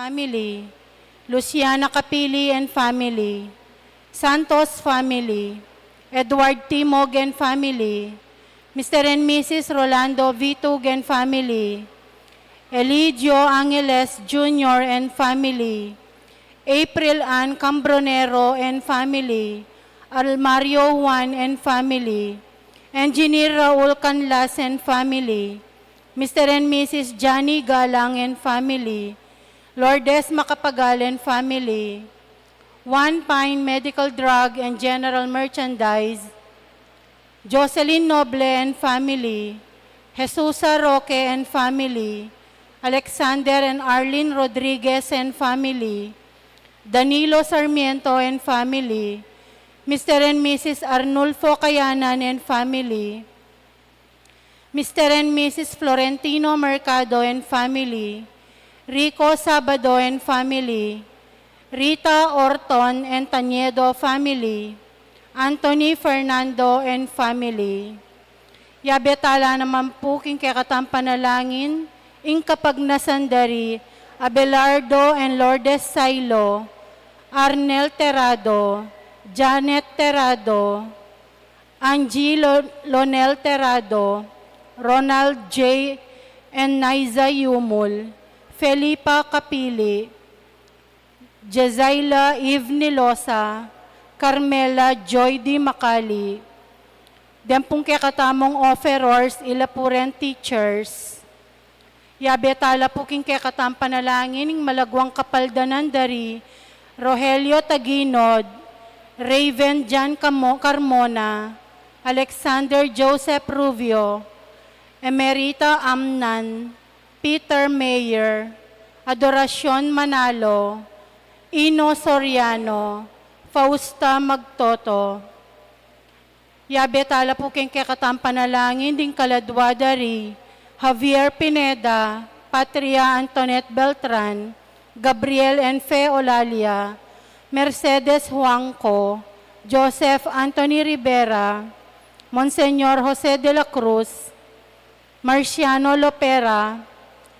family, Luciana Capili and family, Santos family, Edward Timog and family, Mr. and Mrs. Rolando Vitug and family, Elidio Angeles Jr. and family, April Ann Cambronero and family, Almario Juan and family, Engineer Raul Canlas and family, Mr. and Mrs. Johnny Galang and family, Lourdes Macapagal and family, One Pine Medical Drug and General Merchandise, Jocelyn Noble and family, Jesusa Roque and family, Alexander and Arlene Rodriguez and family, Danilo Sarmiento and family, Mr. and Mrs. Arnulfo Cayanan and family, Mr. and Mrs. Florentino Mercado and family, Rico Sabado and family, Rita Orton and Taniedo family, Anthony Fernando and family. Yabetala naman po king kakatang panalangin, ing kapag nasandari, Abelardo and Lourdes Sailo, Arnel Terrado, Janet Terrado, Angie Lonel Terrado, Ronald J. and Naiza Yumul, Felipa Capili, Jezaila Eve Nilosa, Carmela Joy D. Macali, Dempong kekatamong offerors, ilapuren teachers, Yabetala po king kekatam panalangin, ng malagwang kapaldanan dari, Rogelio Taginod, Raven Jan Carmona, Alexander Joseph Rubio, Emerita Amnan, Peter Mayer, Adoracion Manalo, Ino Soriano, Fausta Magtoto. Yabetala po king kekatam panalangin, ding kaladwa dari, Javier Pineda, Patria Antoinette Beltran, Gabriel and Fe Olalia, Mercedes Huangco, Joseph Anthony Rivera, Monseñor Jose de la Cruz, Marciano Lopera,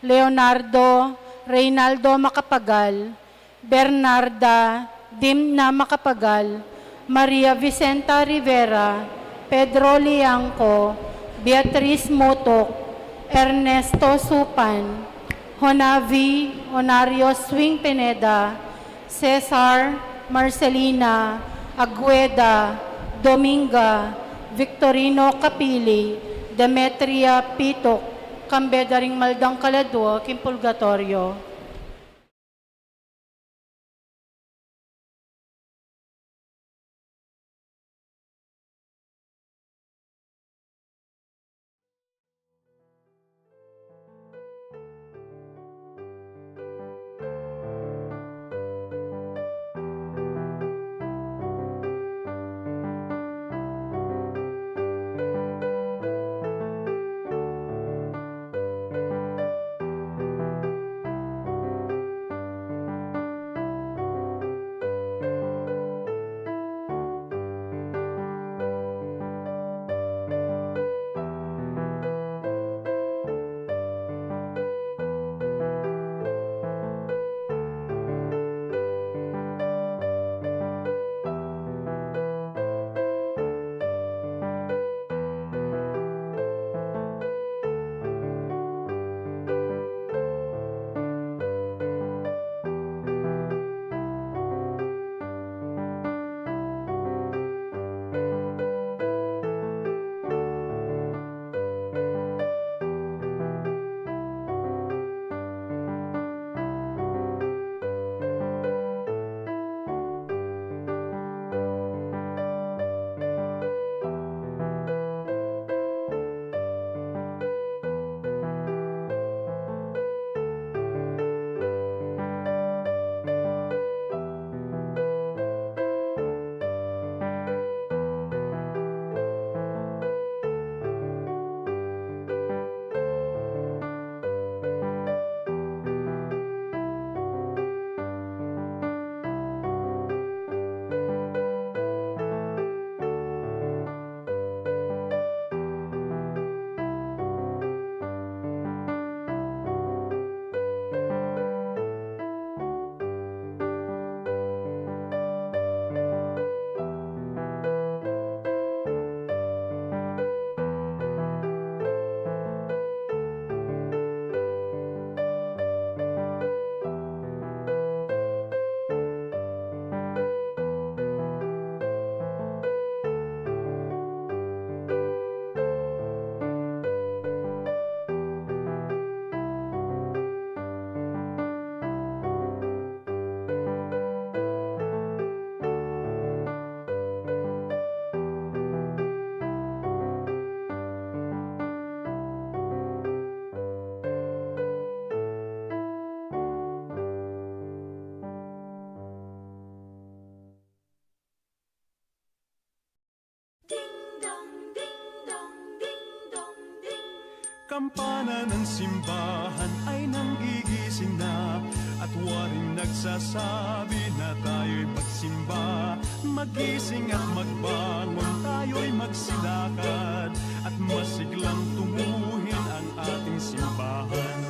Leonardo Reynaldo Macapagal, Bernarda Dimna Macapagal, Maria Vicenta Rivera, Pedro Liangco, Beatriz Motok, Ernesto Supan, Honavi Honario Swing Pineda, Cesar Marcelina Agueda, Dominga, Victorino Capili, Demetria Pitok, Kambedaring Maldang Kaladwa, Kimpulgatorio. Kampana ng simbahan ay nanggigising na, at waring nagsasabi na tayo'y magsimba. Magising at magbangon, tayo'y magsilakad, at masiglang tunguhin ang ating simbahan.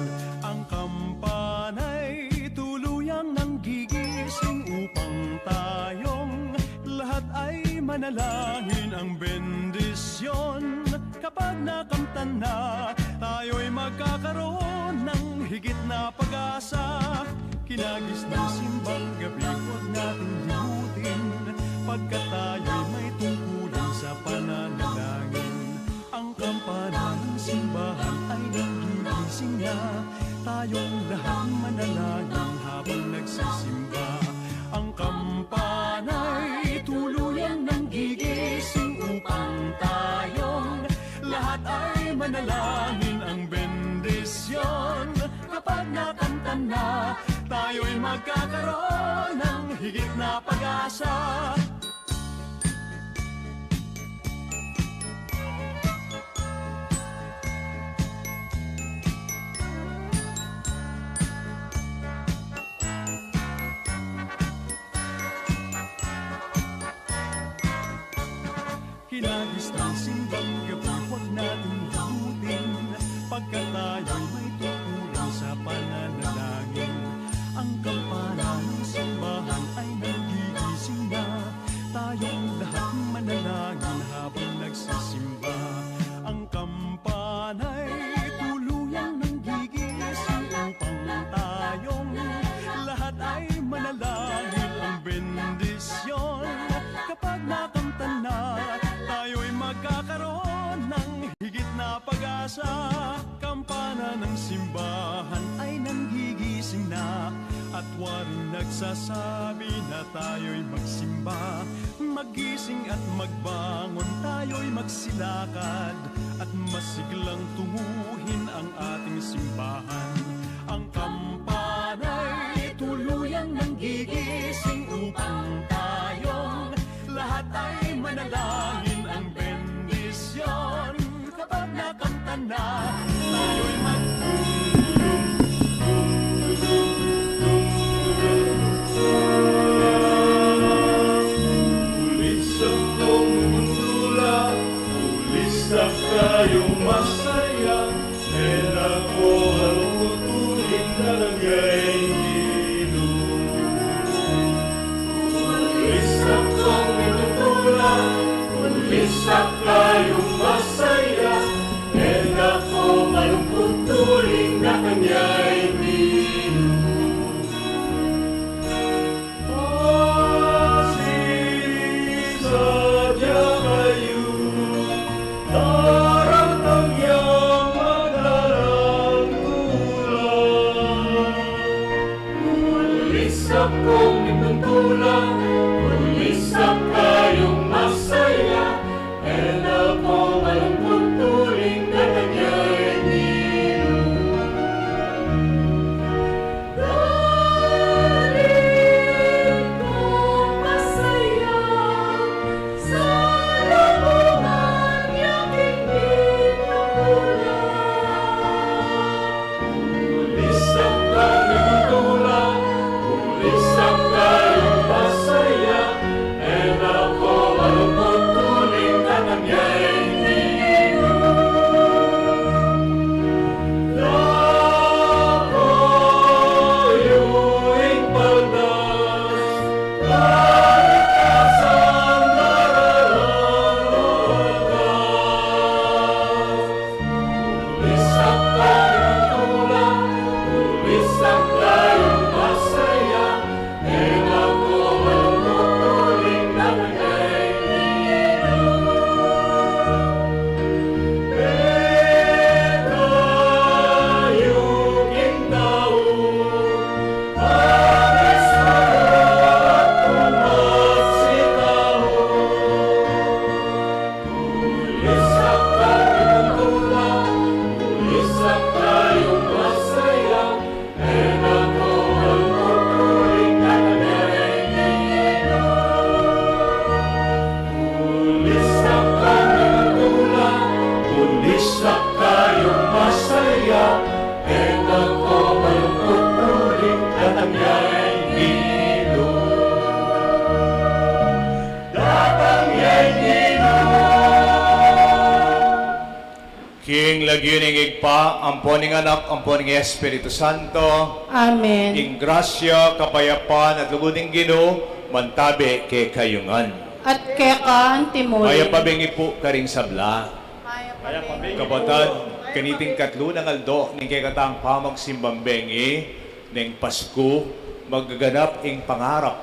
Ang kampana'y tuluyang nanggigising upang tayong lahat ay manalangin ang bendisyon. Kapag nakamtan na, tayo'y magkakaroon ng higit na pag-asa. Kinagis ng simbang gabi, huwag nating limutin, pagkat tayo'y may tungkulin sa pananalangin. Ang kampana ng simbahan ay nanggigising na, tayong lahat manalangin habang nagsisimba. Ang kampana'y tuluyang nanggigising upang tayong lahat ay manalangin ang bendisyon. Kapag nakamtan na, tayo'y magkakaroon ng higit na pag-asa. Kinagis ng simbang gabi, huwag natin limutin, pagkat tayo'y may tungkulin sa pananalangin. Ang kampana ng simbahan ay nanggigising na, tayong lahat manalangin habang nagsisimba. Ang kampana'y tuluyang nanggigising upang tayong lahat ay manalangin ang bendisyon. Kapag nakamtan na, tayo'y magkakaroon ng higit na pag-asa. Kampana ng simbahan ay nanggigising na, at waring nagsasabi na tayo'y magsimba. Magising at magbangon, tayo'y magsilakad, at masiglang tunguhin ang ating simbahan. Ang kampana'y tuluyang nanggigising upang tayong lahat ay manalangin ang bendisyon. Kapag nakamtan na, tayo'y Ulisap kong mundula, ulisap kayong masaya, and ako ang tutuling na nag-iilo. Ulisap kong mundula, ulisap kayong masaya, and ako malungkot tuling na kanya'y nilo. Sadya kayo, daratang niyang magdaranggulan. Ulisap kong ituntulang, ulisap kayong masaya, and ako King lagyuning igpa, amponing anak, amponing Espiritu Santo, Amen. ing grasya, kapayapaan at luguding Ginoo, mantabi kay kayungan. At keka antimuli. Maya pabingi po karing sabla. Kapatad, kaniting katlo ng aldo, ning kay katang pamagsimbambengi, ning Pasko, magaganap ing pangarap,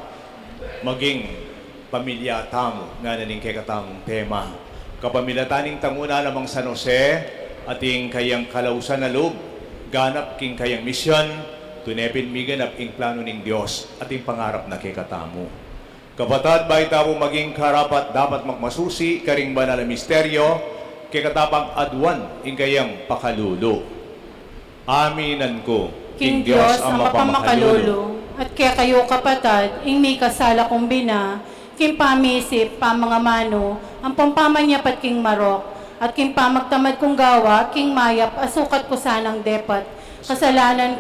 maging pamilya tamo, nga naning kay katang tema. Kapamilataning tanguna namang San Jose, ating kayang kalausan na loob, ganap king kayang misyon, tunepin miganap ing plano ning Dios, ating pangarap na kay katamo. Kapatad, bay tamo maging karapat dapat magmasusi, karing banal na misteryo, kay katapang adwan ing kayang pakalulo. Aminan ko, King Diyos ang mapamakalulo, at kaya kayo kapatad, ing may kasala kong bina, king pamisip, mga mano, ang pampamanyapat king marok, at king pamagtamad kong gawa, king mayap, asukat ko sanang depat. Kasalanan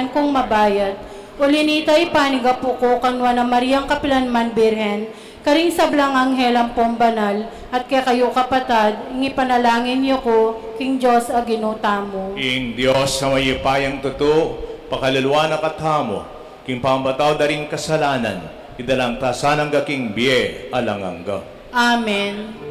kong mabayad. Ulinita ipaniga po ko, kanwa na Mariang Kapilanman Birhen, karing sablang anghel ang pombanal, at kaya kayo kapatad, ing ipanalangin niyo ko, king Diyos aginutamo. Ing Diyos sa mayipayang tuto, pakaluluwa na katamo, king pambataw daring kasalanan, idalang tasanang gaking biye alangangga. Amen.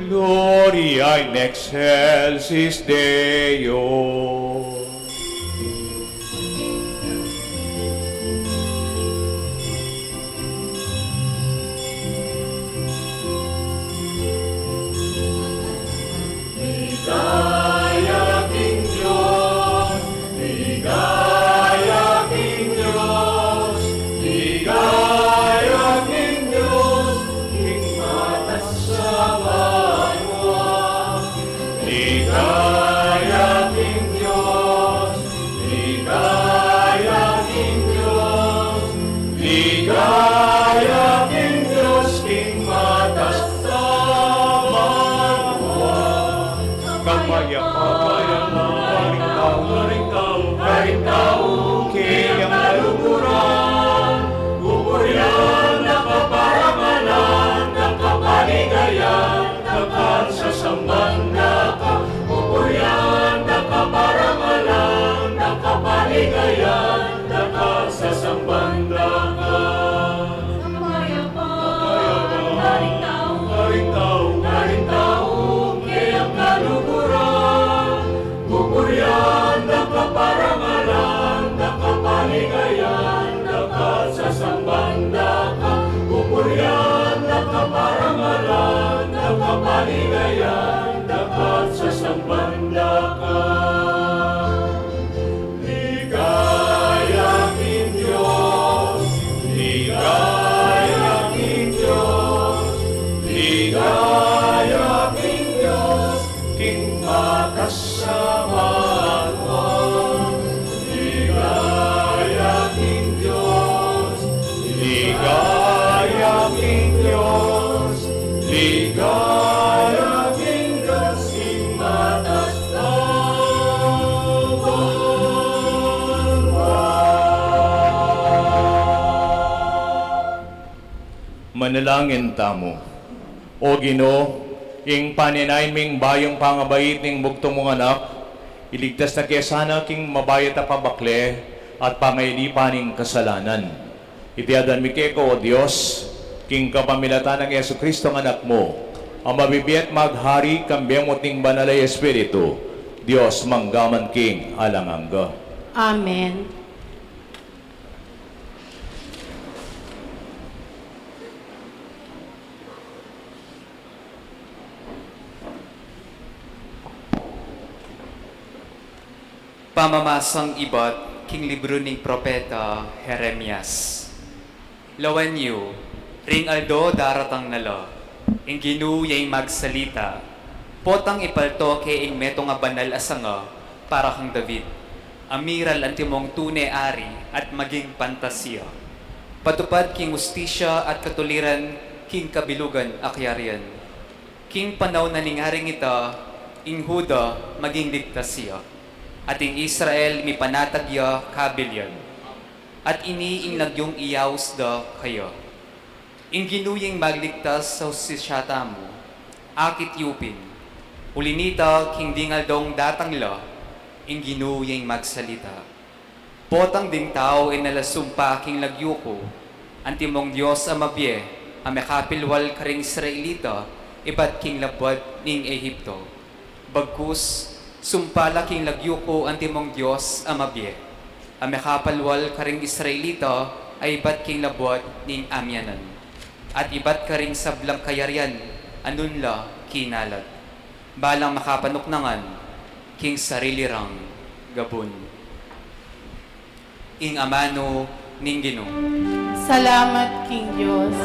Gloria in excelsis Deo. Manalangin tamo. O Ginoo, ing paninain ming bayong pangabait ning bugtong mong anak, iligtas na kesana king mabayat a pabakle at pangailipan ning kasalanan. Itiadan mi keko, O Dios, king kapamilatan ng Yesu Kristo ng anak mo, ang mabibiyat maghari kambiyamot ning banalay Espiritu, Dios manggaman king alangangga. Amen. Pamamasang ibat king libro ni Propeta Jeremias. Lawan niyo, ring aldo daratang nala, ing ginuyay magsalita, potang ipalto kay ing meto nga banal asanga, para kang David, amiral antimong tune ari at maging pantasya. Patupad king ustisya at katuliran, king kabilugan akyarian. King panaw na ningaring ita, ing Huda maging diktasya. At ing Israel mi panatagya kabilyan. At ini ing nagyong iyaws da kayo. Ing ginuying magligtas sa sisyata mo, akit yupin. Ulinita king dingal dong datangla, ing ginuying magsalita. Potang ding tao inalasumpa king lagyuko, antimong Diyos amabye, amekapilwal karing Israelita, ibat king labwad ning Ehipto. Bagkus, sumpala king lagyuko antimong Diyos amabye. Amekapalwal karing Israelita ay ibat king labwat ning amyanan. At ibat karing sablang kayaryan anunla kinalat. Balang makapanuknangan king sarili rang gabon. Ing amano ning Ginoo. Salamat, King Diyos.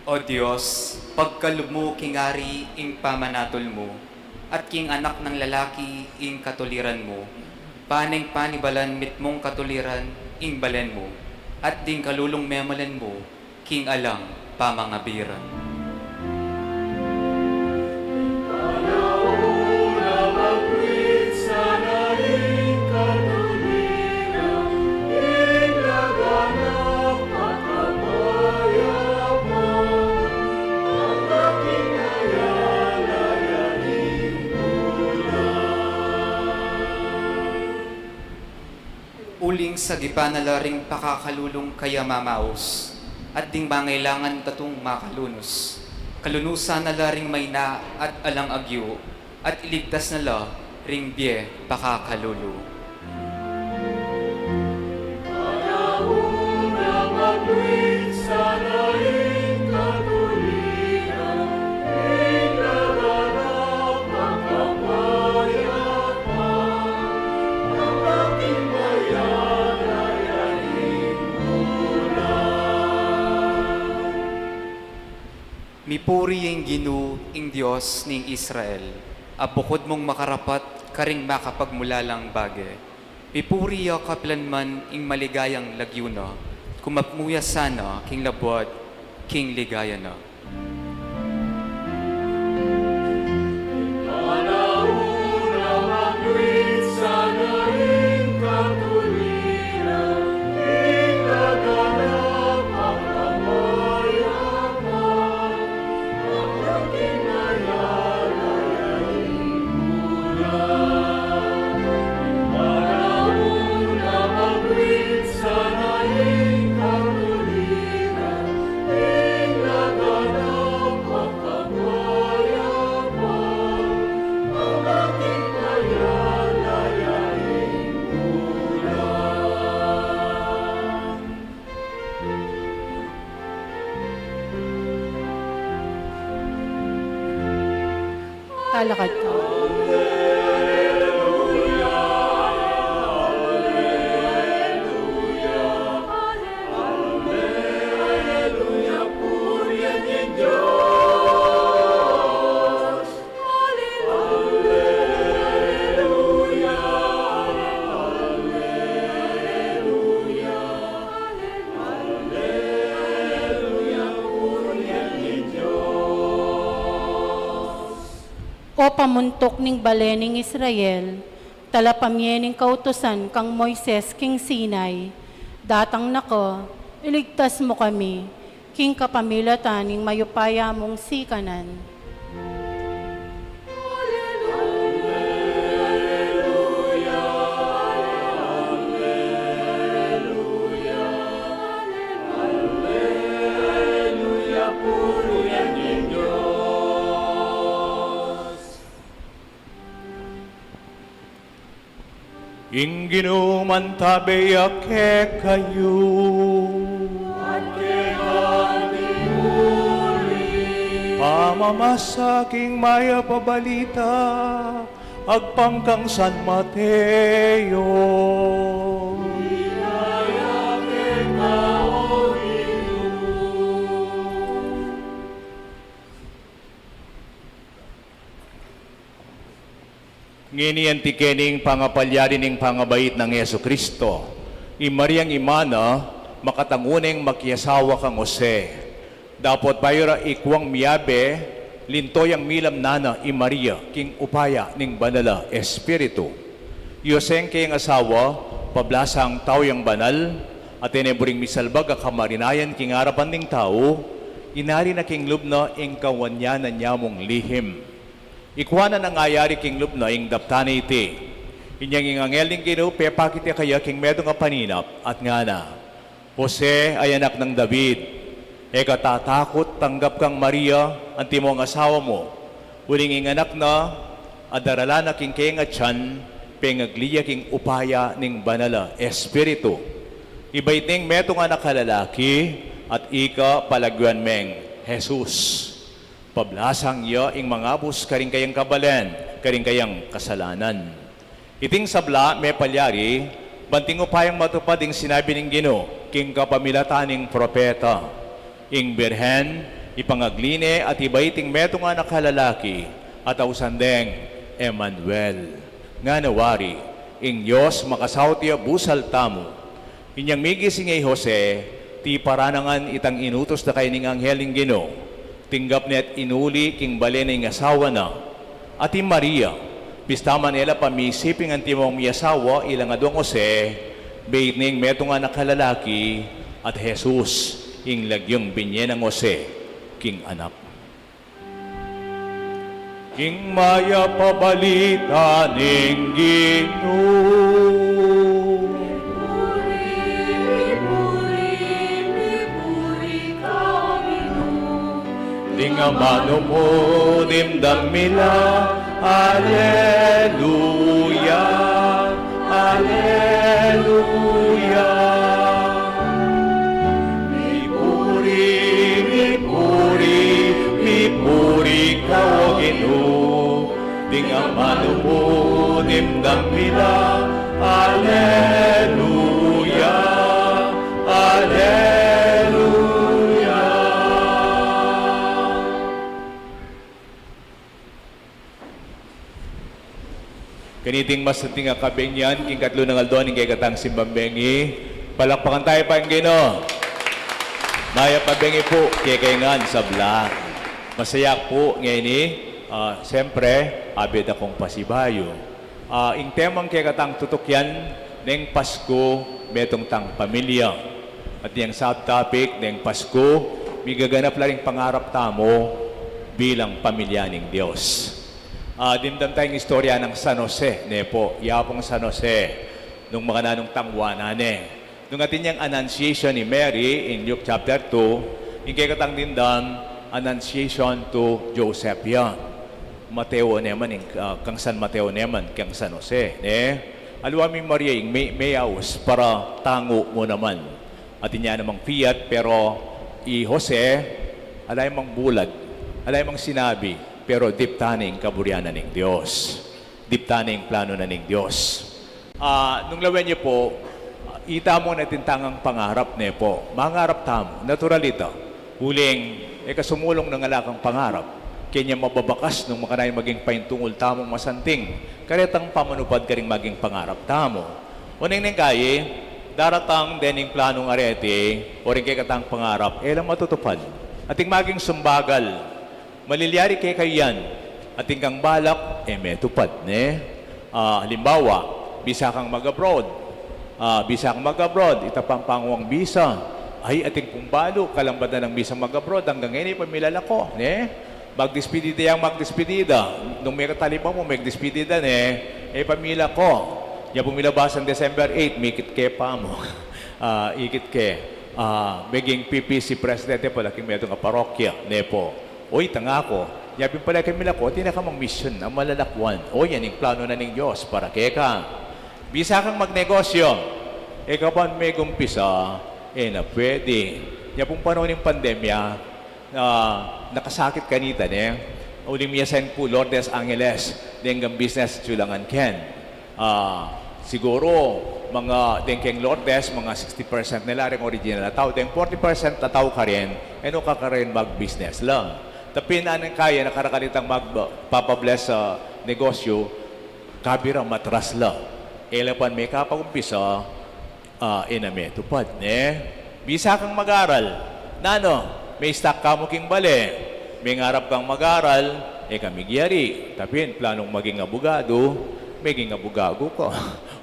O Diyos, pagkalub mo kingari ing pamanatol mo, at king anak ng lalaki ing katuliran mo, paneng panibalan mitmong katuliran ing balen mo, at ding kalulong memalan mo, king alang pamangabiran. Uling sa gipanalaring pakakalulong kaya mamaos, at ding mangailangan tatong makalunos. Kalunusan na laring may na at alang agyo, at iligtas na la ring biye pakakalulu. Mipuri yung Ginoo ing Diyos ning Israel, abukod mong makarapat karing makapagmulalang bagay. Mipuri ya kaplanman ing maligayang lagyuna, kumapmuya sana king labwat, king ligaya na. Panahon na magwit sana ing katulad. Kalakad ka. O pamuntok ning balening Israel, talapamyening kautusan kang Moises king Sinai, datang nako, iligtas mo kami, king kapamilatan ning mayupaya mong sikanan. Ingginuman tabeya ke kayo. Pamamasaking maya pabalita, agpangkang San Mateo. Ngini tikening pangapalyari ning pangabait ng Yesu Kristo. Imaryang imana, makatanguneng makiasawa kang Jose. Dapat bayra ikwang miyabe, lintoyang milam nana Maria, king upaya ning banala Espiritu. Yoseng kayang asawa, pablasang tao yang banal, at ineburing misalbag akamariнаyan king harapan ning tao, inari na king lubna ing kawanyanan niya mong lihim. Ikwana na ngayari king lubna ing daptana iti. Inyang ingangel ning gino, pepakit ya kaya king medo nga paninap, at nga na, Jose ay anak ng David, eka tatakot tanggap kang Maria, anti mo ang asawa mo, uling inganak na, adarala na king kaya nga tiyan, pengagliya king upaya ning banala Espiritu. Ibait ning meto nga nakalalaki, at ika palagyan meng Jesus. Pablasang iya ing mga bus karing kayang kabalen, karing kayang kasalanan. Iting sabla may palyari, banting upayang matupad ing sinabi ning Gino, king kapamilatan ning propeta. Ing birhen, ipangagline at ibaiting meto nga nakalalaki, at ausandeng Emmanuel. Nga nawari, ing Diyos makasawtiya busal tamo. Inyang migising ay Jose, ti paranangan itang inutos na kay ning anghel ning Gino, tinggap niya at inuli king balen ng asawa na. At Maria, pistaman nila pamisiping ang timong miyasawa ilang adong Jose, bait ning meto nga nakalalaki, at Jesus, ing lagyong binye ng Jose, king anak. King maya pabalita ning Ginoo. Tingamano mo dimdam mila, Alleluia, Alleluia. Mipuri ka o Ginoo, tingamano mo dimdam mila, Alleluia, Alleluia. Kaniting mas nating akabengyan, king katlo ng aldon, king kay katang simbambengi. Palakpakan tayo pa ang Gino. Maya pabengi po, kay kaingan sa bla. Masaya po ngayon siyempre, abid akong pasibayo. Ing temang kay katang tutukyan, ng Pasko, metong tang pamilya. At yung subtopic, ng Pasko, may gaganap lang pangarap tamo bilang pamilya ng Diyos. Dimdam tayong istorya ng San Jose, po, yapong San Jose, nung mga nanong tangwanane. Nung atin yung annunciation ni Mary in Luke chapter 2, yung kay katang dimdam, annunciation to Joseph yan. Mateo naman, kang San Mateo naman, kang San Jose. Aluwami Maria, yung may aus para tango mo naman. Atin niya namang fiat, pero i Jose, alay mang bulag, alay mang sinabi, pero diptaning kaburianan ng Diyos. Diptaning plano na ng Diyos. Nung lawen niyo po, ita mo na tintangang pangarap ne po. Mangarap tamo, natural ito. Huling, kasumulong ng alakang pangarap. Kanya mababakas nung makanay maging paintungol tamong masanting. Karetang pamanupad ka rin maging pangarap tamo. Uning neng kaye, daratang dening planong arete, o rin kay katang pangarap, lang matutupad. Ating maging sumbagal, maliliari kay kayan, ating kang balak, metupad, ne? Halimbawa, bisa kang mag-abroad, itapang pangwang bisa, ay ating pumbalo, kalambada ng bisa mag-abroad, hanggang ngayon pamilala ko, ne? Magdespedida nung may katalipan mo, magdespedida, ne? Pamila ko, ya pumilabasan December 8, mikit ke pa mo, ikit ke, maging PPC Presidente pala, king medyo nga parokya, ne po, oy, tanga ko, yapin pala kamila ko, tinakamang mission, ang malalakwan, oy, yan yung plano na ng Diyos, para keka, bisa kang magnegosyo, kapan may gumpisa, na pwede. Yapong panahon ng pandemya, nakasakit kanita, ne? Uling miyasan po, Lourdes Angeles, denggang business chulangan ken. Siguro, mga dengkeng Lourdes, mga 60% nila rin original na tao. Deng 40% na tao ka rin, ka ka rin mag-business lang. Tapi na nang kaya, nakarakalitang magpapabless sa negosyo, kabira matras lang. Elapan may kapagumpisa, inametupad, ne? Bisa kang mag-aral. Nano? May stock ka mo king bale, may ngarap kang mag-aral, kami giyari. Tapin, planong maging abogado, maging abogado ko.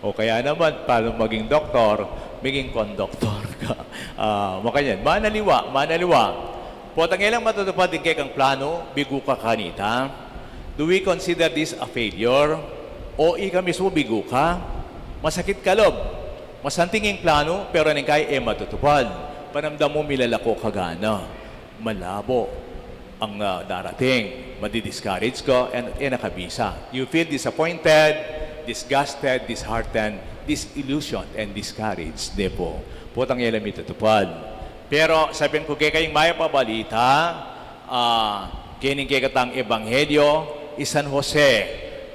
O kaya naman, planong maging doktor, maging konduktor ka. Makanyan, manaliwa. Potang ilang matutupad din kay kang plano, bigo ka kanita. Do we consider this a failure? O ika mismo bigo ka? Masakit ka lob. Masantinging plano, pero nang kaya matutupad. Panamdam mo milalako kagana. Malabo ang darating. Madi-discourage ko and nakabisa. You feel disappointed, disgusted, disheartened, disillusioned, and discouraged. Depo. Potang ilang matutupad. Pero sabihin ko kayong maya pabalita, kining katang ebanghelyo, San Jose,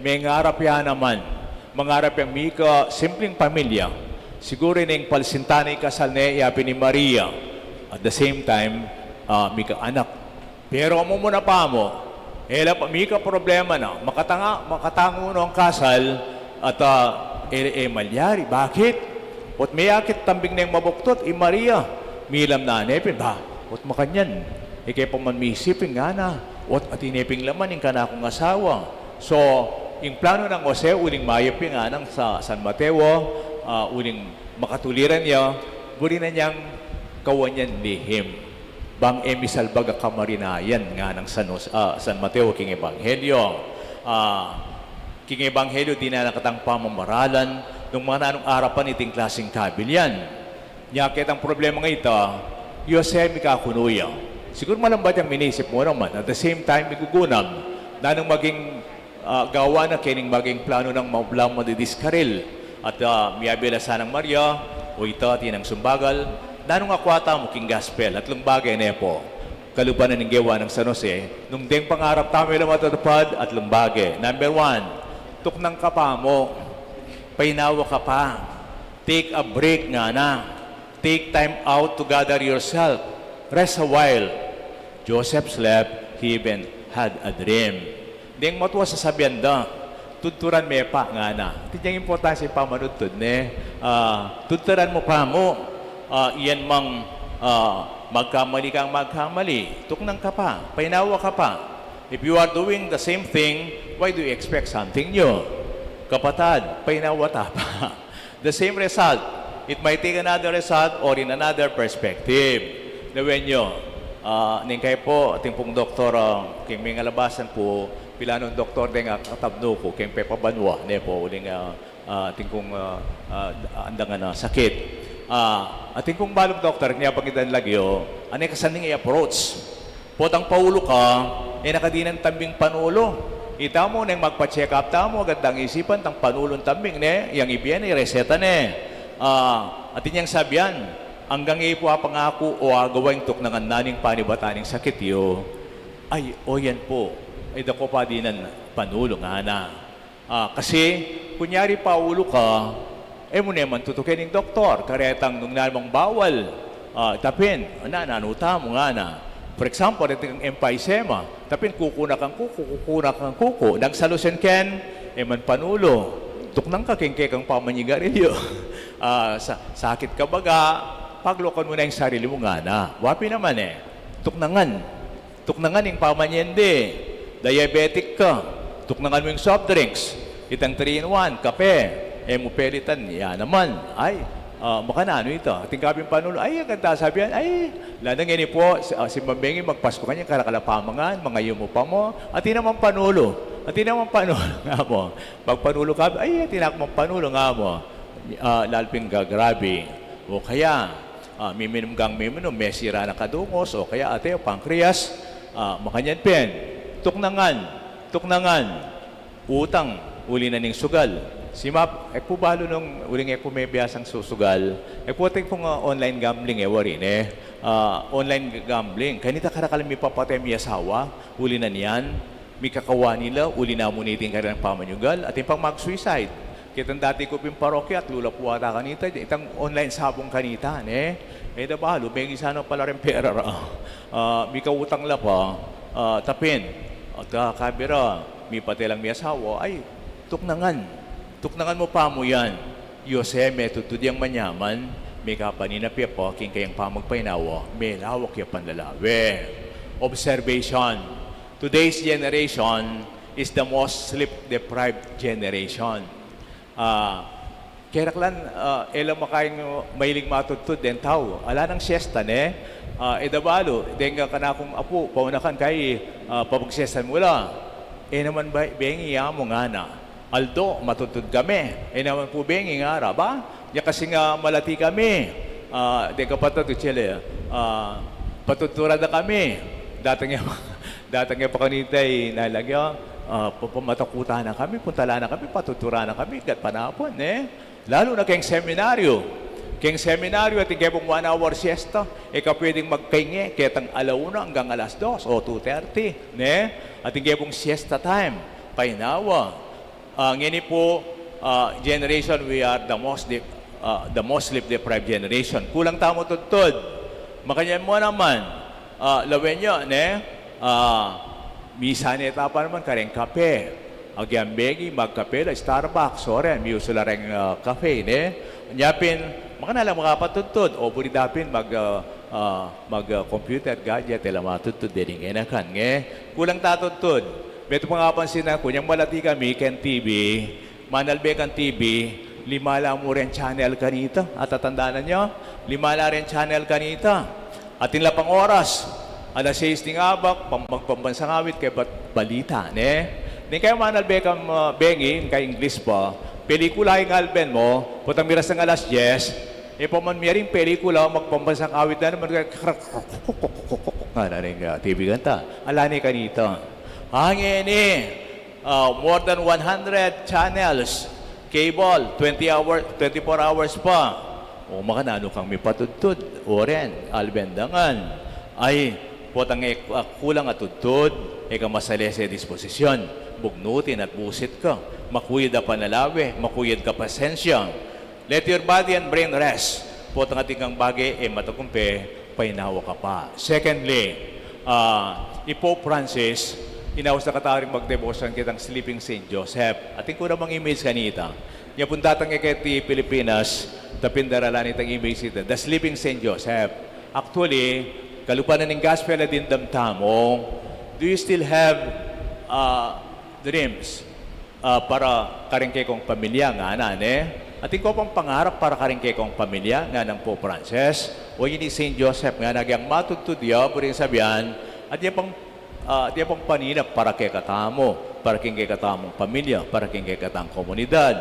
may ngarap yan naman. Mangarap yung mika, simpleng pamilya. Siguro yung palsintanay kasal niya, yapin ni Maria. At the same time, mika anak. Pero muna pa mo, mika problema na, makatango no ang kasal, at malyari. Bakit? At may akit tambing na yung mabuktot, Maria. Milam na anepin, At makanyan, kaya pamanmisipin nga na. At ineping laman yung kanakong asawa. So, yung plano ng Jose, uling mayapin nga ng sa San Mateo, uling makatuliran niya, buri na niyang kawanyan lihim. Bang emisalbaga kamarinayan nga ng San Mateo, king Ebanghelyo. King Ebanghelyo, di na nakatang pamamaralan nung mga nanong arapan iting klaseng kabilyan. Nyakit ang problema nga ito, Yosef mikakunuya. Siguro malambat yung minisip mo naman. At the same time, migugunam na nung maging gawa na kining maging plano ng maulam mo didiskaril. At miyabila sanang Maria, o ito tinang sumbagal, nanong akwata mo king gospel at lumbagay na po. Kalupanan ng gawa ng San Jose, nung ding pangarap tayo lang matutupad at lumbagay. Number 1, tuknang ka pa mo, painawa ka pa, take a break nga na, take time out to gather yourself, rest a while. Joseph slept, he even had a dream. Ding matuwa sa sabianda, tuturan may pa nga na. Tinyang importansya pa manutod, ne? Tuturan mo pa mo, iyan mang magkamali kang magkamali. Tuknang ka pa, painawa ka pa. If you are doing the same thing, why do you expect something new? Kapatad, painawa ta pa. The same result. It might take another result or in another perspective. Nawin nyo, ningkay po, ating pong doktor, king may ngalabasan po, pilanong doktor din katabno ko, king Pepa Banwa, ne po, uling ating kong andangan na sakit. Ating kong balong doktor, niya pangitan lagyo, anay kasaning i-approach. Potang paulo ka, nakadinan tambing panulo. Ita mo nang magpa-check up tamo, agad isipan tang panulong tambing, ne? Yang ibiyan, reseta, ne? Atin yang sabyan, hanggang ipo pangako o agawain tuk ng naning panibataning sakit yo, ay, o yan po, ay dako pa din ang Panulo nga na. Kasi, kunyari paulo ka, mo naman tutukin ng doktor, karetang nung namang bawal, tapin, nanuta mo nga na. For example, ito ang emphysema, tapin kukuna kang kuko, nang salusin ken, man Panulo, tuknang ka kengke kang pamanyigarilyo. Sakit ka baga, paglokan mo na yung sarili mo nga na. Wapi naman tuknangan yung pamanyende, diabetic ka, tuknangan mo yung soft drinks, itang 3-in-1, kape, mo pelitan, yan naman, ay, makanano ito, tingkapin Panulo, ay, ang ganda, sabihan, ay, ladang ini po, si Mambengi, magpasko kanya, kalakalapamangan, mga yumo pa mo, at naman Panulo nga mo, pag Panulo ka, ay, tinakmang Panulo nga mo, lalping grabe, o kaya, miminom may sira na kadungos, o kaya ate, pancreas, makanyan pen, tuknangan, utang, uli na ning sugal. Si Map, po balo nung uling may biyasang susugal, po ting pong online gambling warin online gambling. Kanita karakal may papatay may asawa, uli na niyan, may kakawa nila, uli na mo niting karang pamanyugal, at yung pang mag-suicide. Kitang dati ko ping parokya at lula po ata kanita, itang online sabong kanita, da balo, may sana pala rin pera may kautang la pa, tapin, at kabira, may patilang may asawa, ay, tuknangan mo pa mo yan. Yose, may tutudiyang manyaman, may kapanina po, king kayang pamagpainawa, may lawak yung panlalawe. Observation. Today's generation is the most sleep-deprived generation. Keraklan, elang makain mailing matutod den tao. Ala ng siesta, edabalo, denga ka na akong apo, paunakan kay papagsestan mula. Naman ba, bengi mo nga na. Aldo, matutod kami. Naman po bengi nga ra, ba? Ya kasi nga malati kami. Denga patutod sila, patutura na kami. Datang pa kanitay nalagyan, pamatakutan na kami, puntala na kami, patutura na kami, kat panapon, Lalo na kayong seminaryo. Kayong seminaryo at ikay pong 1 hour siesta, ikaw pwedeng magpahingi, ketang 1:00 hanggang 2:00 o 2:30, At ikay pong siesta time, painawa. Ngini po, generation, we are the most sleep-deprived generation. Kulang tamo tutod. Makanyan mo naman, lawen nyo, misa neta pa naman kareng kape. Agyambegi, magkape, Starbucks, oren, may usula rin kape, Nyapin, makanalang makapatutod, o buridapin, mag-computer, gadget, ila matutod, din enakan, Kulang tatutod. Beto mga kapansin na, kunyang malati kami, Ken TV, Manalbekan TV, 5 lang mo rin channel kanita. At tatandaan nyo, 5 lang rin channel kanita. At pang oras, 6 ting abak, magpambansang awit, kaya balita, Hindi kayo Manalbekan bengi, kay English pa, pelikula yung alben mo, putang miras ng 10:00, paman miyaring pelikula, magpambansang awit na naman, TV ganta, alani kanita. Hangin more than 100 channels, cable, 24 hours pa. O makanano kang may patudtud, oren, albendangan, ay, potang kulang at tudtud, masali sa disposisyon, bugnutin at busit ka, makuyad na panalawi, makuyad ka pasensya. Let your body and brain rest. Potang ating kang bagay, matakumpe, painawa ka pa. Secondly, Pope Francis, inawas na kataring magdevotion kitang Sleeping St. Joseph. Ating ko namang image kanita. Nga pun datang iketi Pilipinas, tapindarala nitang image ito, the Sleeping St. Joseph. Actually, kalupanan ng gospel na din damtamo, do you still have dreams para karingke kong pamilya nga Ating ko pang pangarap para karingke kong pamilya nga ng Pope Francis, o yun ni St. Joseph nga nagyang matutudya, pwedeng sabihan, at yan pang paninap para kay katamo, para kay katamong pamilya, para kay katamong komunidad.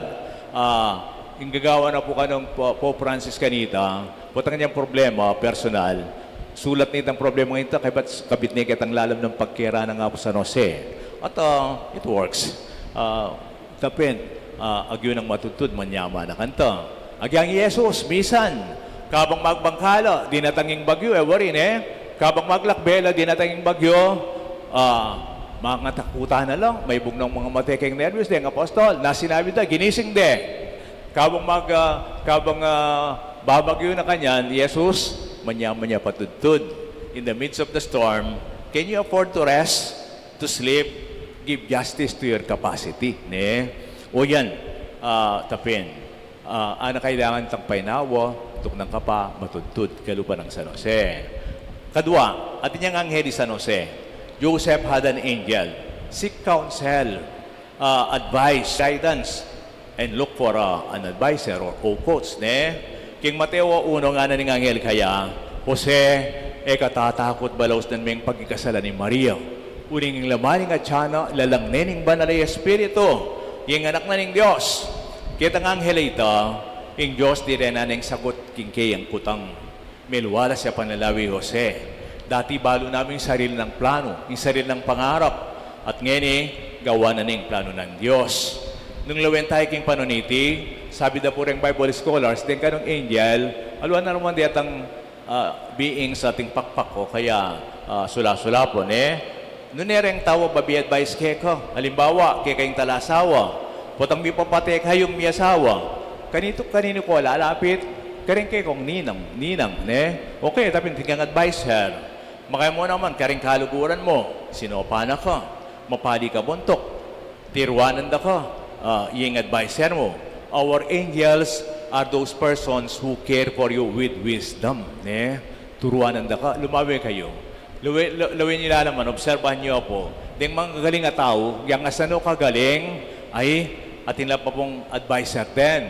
Yung gagawa na po ka ng Pope Francis kanita, putang niyang problema, personal, sulat nitang problema nito, kabit niya kitang lalam ng pagkira ng po San Jose. At it works. Tapin, agyo ng matutod, manyama na kanta. Agyang Yesus, misan, kabang magbangkala, dinatanging bagyo, warin Kabang maglakbela, dinatanging bagyo, mga takutan na lang, may bugnong mga matekeng nervous din, apostol, na sinabi na, ginising de. Kabang babagyo na kanyan, Jesus, manya-manya patudtud. In the midst of the storm, can you afford to rest, to sleep, give justice to your capacity? Ne? O yan, tapin. Ana kailangan tang painawa, tuk ng kapa, matudtud, kalupa ng San Jose. Kadua, atin niyang anghel di San Jose. Joseph had an angel. Seek counsel, advice, guidance, and look for an advisor or coach. Ne? King Mateo 1 nga na ning anghel kaya, Jose, katatakot balaos ng ming pagkikasala ni Maria. Uning lamaning at tiyana, lalang nening banal ay Espiritu, yung anak na ning Diyos. Kitang anghel ito, yung Diyos di rin na ning sagot king kayang kutang. Melwala siya panalawi Jose. Dati balo namin sarili ng plano, yung sarili ng pangarap. At ngayon gawa na ning plano ng Diyos. Nung lawen tayo king panuniti, sabi na po rin Bible scholars, din ka ng angel, aluan na naman diyatang being sa ating pakpak ko, kaya sula-sula po, Nung nereng tawa, babi advice keko, halimbawa, kekayong talasawa, potang mi papatek hayong mi asawa, kanino ko lalapit, karing kekong ninang, Okay, tapi tinggang advisor, makaya mo naman, karing kaluguran mo, sinopana ka, mapali ka buntok, tirwanan da ka, yung advisor mo. Our angels are those persons who care for you with wisdom. Turuanan da ka, lumawi kayo. Lawin nila naman, obserbahan niyo po, ding mga galing na tao, yung asano kagaling, ay atin lang pa pong advisor din.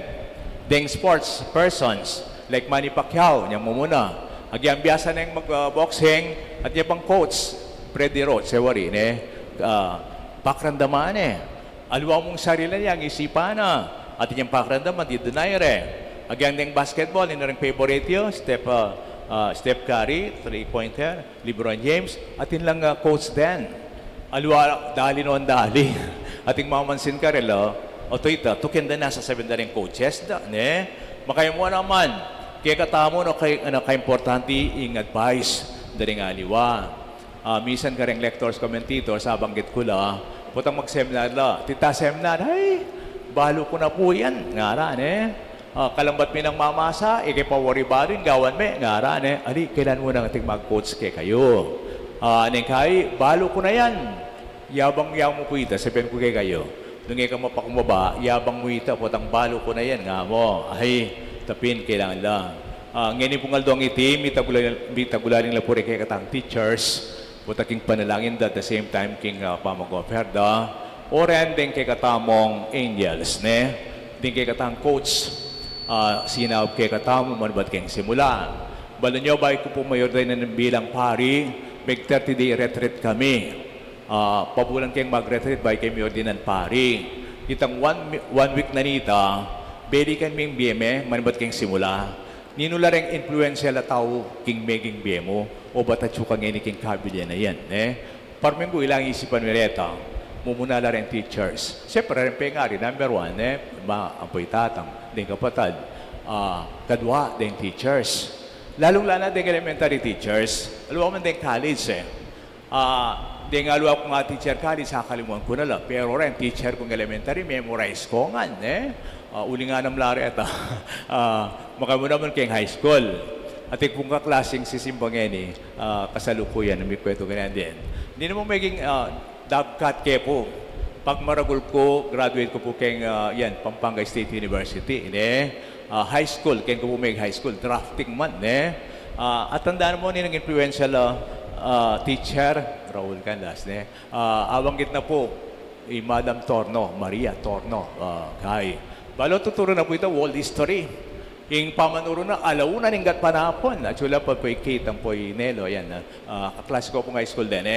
Ding sports persons, like Manny Pacquiao, niya mo muna. Agyang biyasa na yung mag-boxing, at niya pang coach, Freddy Roach, sewari, pakrandaman Aluwa mong sarili niya, ang isipan na. At yung pakrandaman, di deny Agyang ding basketball, rin favorite yun, Steph Curry, 3-pointer, LeBron James, atin lang coach din. Aluwa, dali noon dali. Ating mamansin ka rin, o to ito, tukin din nasa 7 na rin coaches, Makaya mo naman, kaya katamo no ka-importante yung advice dari nga aliwa. Minsan ka rin lectors, commentators, banggit ko la, putang mag-seminar la. Tita seminar, ay, balo ko na po yan. Ngaran kalambat mi ng mamasa, ikipawari ba rin, gawan mi, ngaran ali, kailan mo nang ating mag-coach kay kayo. Kay, balo ko na yan. Yabang mo po ita, sabihin ko kay kayo. Nung ikaw mapakumaba, yabang mo ita, putang balo ko na yan, nga mo. Ay, tapin, kailangan lang. Ngayon pong aldong iti, mitagularing lapuri kay katang teachers, putaking panalangin at the same time king pamagoperda, o rin din kay katamong angels, din kay katang coach, sinawag kay katamong manubat kayong simula. Balo nyo ba ko po mayor din ng bilang pari, may 30-day retreat kami. Pabulan kayong mag-retreat by kay mayor din ng pari. Itang one week na nita, beli kan ming BME, manubat kayong simula. Ninula rin influensya la tao king meging BMO o batatsu kang ini king kabilya na yan. Parming ko ilang isipan mireta, mumunala rin teachers. Siyempre rin pengari, number 1, ampoy tatang, din kapatad, kadwa, din teachers. Lalong-lala din elementary teachers, aluwa man din college Di nga aluwa ko nga teacher college, sakalimuan ko na lang. Pero rin, teacher kong elementary, memorize ko nga, uli nga ng lari at makamuna naman kayong high school. At kung kaklaseng sisimbangeni, kasalukuyan, may kwento ganyan din. Hindi naman maging dagkat kayo po. Pag maragul ko, graduate ko po kayong Pampanga State University. High school, kayong ko po may high school, drafting man. At tandaan mo, ninang influential teacher, Raul Canlas, awang na po, Madam Torno, Maria Torno, kay. Balo tuturo na po ito, world history. Yung pamanuro na, alauna ninggat panapon. At sula pa po ikitang po Nelo, yan, kaklas ko po high school din,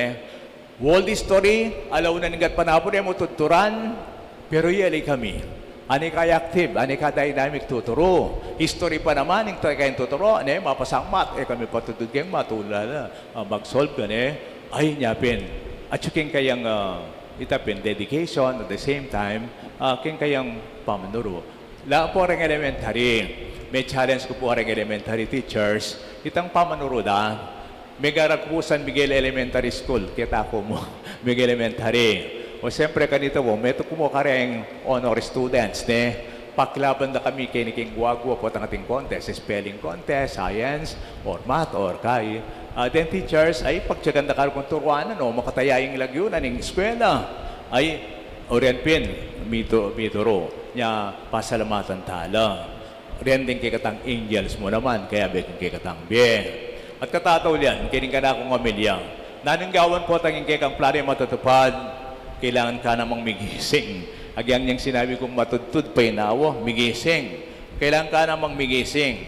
World history, alauna ninggat panapon, mo tuturan, pero yali kami. Ani kay active, ani ka dynamic tuturo. History pa naman, yung kayong tuturo, mapasang mat, kami patutod kayong matulala, mag-solve ka, ay nyapin. At yung kayang itapin, dedication, at the same time, kayang pamanuro. Laan po rin elementary. May challenge ko po rin elementary teachers. Itang pamanuro Megarag po San Miguel Elementary School, kita ko mo, Miguel Elementary. O siyempre kanito mo, meto po mo kareng honor students, ne? Paklaban na kami kiniking guagwa po ang ating contest, spelling contest, science, or math, or kay. Then teachers, ay pagtsagan na karong turuanan, o makatayayang lagyunan ng eskwela, ay orienpin, mituro, niya pasalamatan tala. Rending kay katang angels mo naman, kaya beking kay katang bien. At katataw yan, kining ka na akong pamilya. Nananggawan po tanging kay kang plano matutupad, kailangan ka namang migising. Agyang niyang sinabi kong matudtud pa inawa, migising. Kailangan ka namang migising.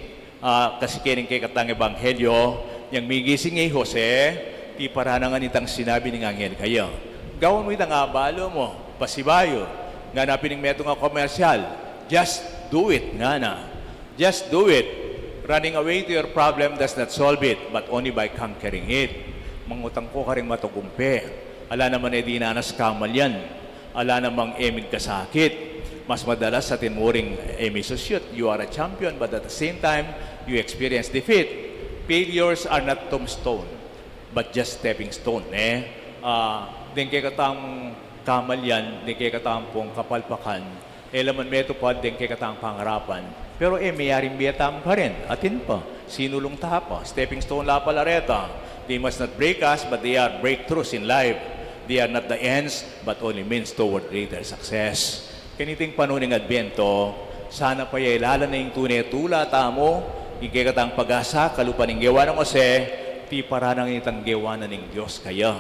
Kasi kining kay katang ebanghelyo, niyang migising ay Jose, di paranangan itang sinabi ng anghel kayo. Gawin mo itang abalo mo, pasibayo, nga napining meto nga komersyal. Just do it, nga na. Just do it. Running away to your problem does not solve it, but only by conquering it. Mangutang ko ka rin matugumpe. Ala naman di nanas kamal yan. Ala namang emig kasakit. Mas madalas sa tinuring emisosyot. You are a champion, but at the same time, you experience defeat. Failures are not tombstone, but just stepping stone. Din kay katang kamal yan, din kay katang pong kapalpakan. Elaman meto pa, din kay katang pangarapan. Pero mayaring biyatam pa rin. Atin pa. Sinulong tapa. Stepping stone la palareta. They must not break us, but they are breakthroughs in life. They are not the ends, but only means toward greater success. Kaniting panuning Adbento, sana pa ilala na yung tunay tula tamo, ikikatang pag-asa, kalupan ng gawa ng Jose, ti paranang itang gawa na ng Diyos kaya.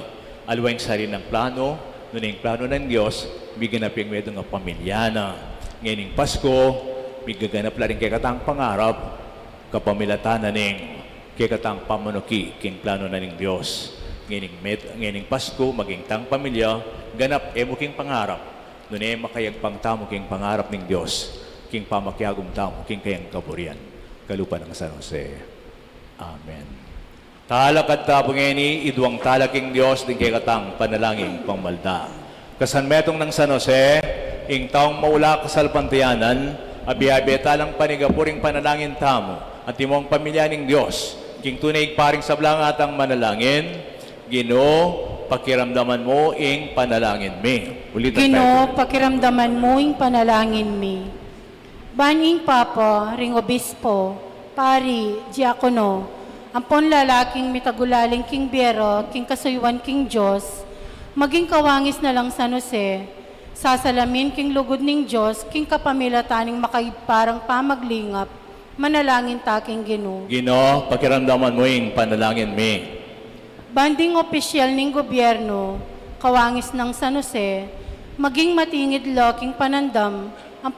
Alwain sa rin ng plano, nun yung plano ng Diyos, biganap yung medong pamilya na. Ngayon Pasko, bigaganap la rin kay katang pangarap, kapamilatan na ning kay katang pamanuki, king plano na ning Diyos. Ngayon Pasko, maging tang pamilya, ganap emo king pangarap, nun makayagpang tamo king pangarap ning Diyos, king pamakyagong tamo, king kayang kaburian, kalupa ng San Jose. Amen. Talakad tapong ngeni, idwang talaking Diyos, din kay katang panalangin pangmalda. Kasanmetong ng San Jose, ing taong maula kasalpantiyanan, abiabeta lang panigapuring panalangin tamo at imong pamilya ng Diyos. King tunay paring sablang atang manalangin, Ginoo, pakiramdaman mo ing panalangin mi. Ulitan Ginoo, pakiramdaman mo ing panalangin mi. Baning Papa, ring Obispo, Pari, Diakono, ampon lalaking mitagulaling king biyero, king kasuywan king Diyos, maging kawangis na lang San Jose, sasalamin king lugod ning Diyos, king kapamilataning makaiparang pamaglingap, manalangin taking Ginoo. Ginoo, pakiramdaman mo ing panalangin mi. Banding opisyal ning gobyerno, kawangis ng San Jose, maging matingid lo king panandam, ang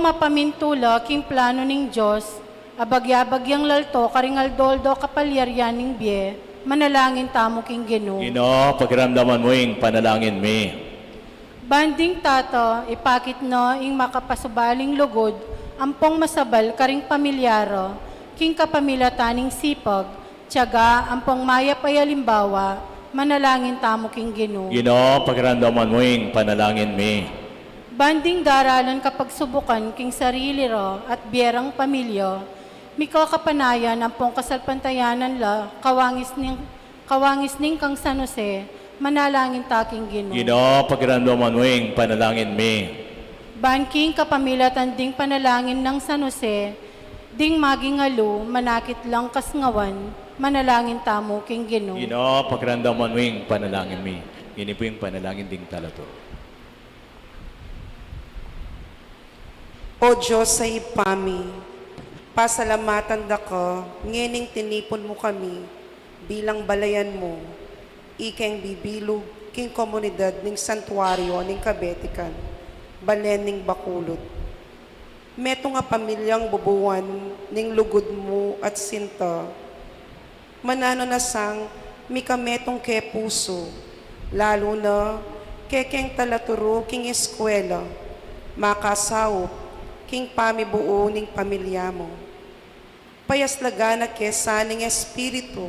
mapamintula king plano ning Diyos, abagyabagyang lalto karingaldo kapalyaryan ning biye, manalangin tamo king Ginoo. Ginoo, pakiramdaman mo ing panalangin mi. Banding tato, ipakit no ing makapasubaling lugod, ampong masabal karing pamilyaro, king kapamilataning sipag, tiyaga, ampong mayap ay alimbawa, manalangin tamo king Ginoo. Ginoo, pakiramdaman mo ing panalangin mi. Banding daralan kapag subukan king sarili ro at biyerang pamilya, miko kapanayan ampong kasalpantayanan la, kawangis ning kang San Jose, manalangin taking Ginoo. Ginoo, pakiramdaman mo ing panalangin mi. Banking kapamilatan ding panalangin ng San Jose, ding maging alo, manakit lang kasngawan, manalangin tamo king Ginoo. Ginoo, pakiramdaman mo ing panalangin mi. Ini po yung panalangin ding talato. O Diyos sa ipami, pasalamatan dako, ngening tinipon mo kami, bilang balayan mo, ikeng bibilog, king komunidad ning santuario ning kabetikan, balen ning bakulot. Meto nga pamilyang bubuwan ning lugod mo at sinta, manano na sang mikametong ke puso, lalo na kekeng talaturo king eskwela, makasawop, king pamibuo ning pamilya mo. Payaslaga na kesa ning espiritu,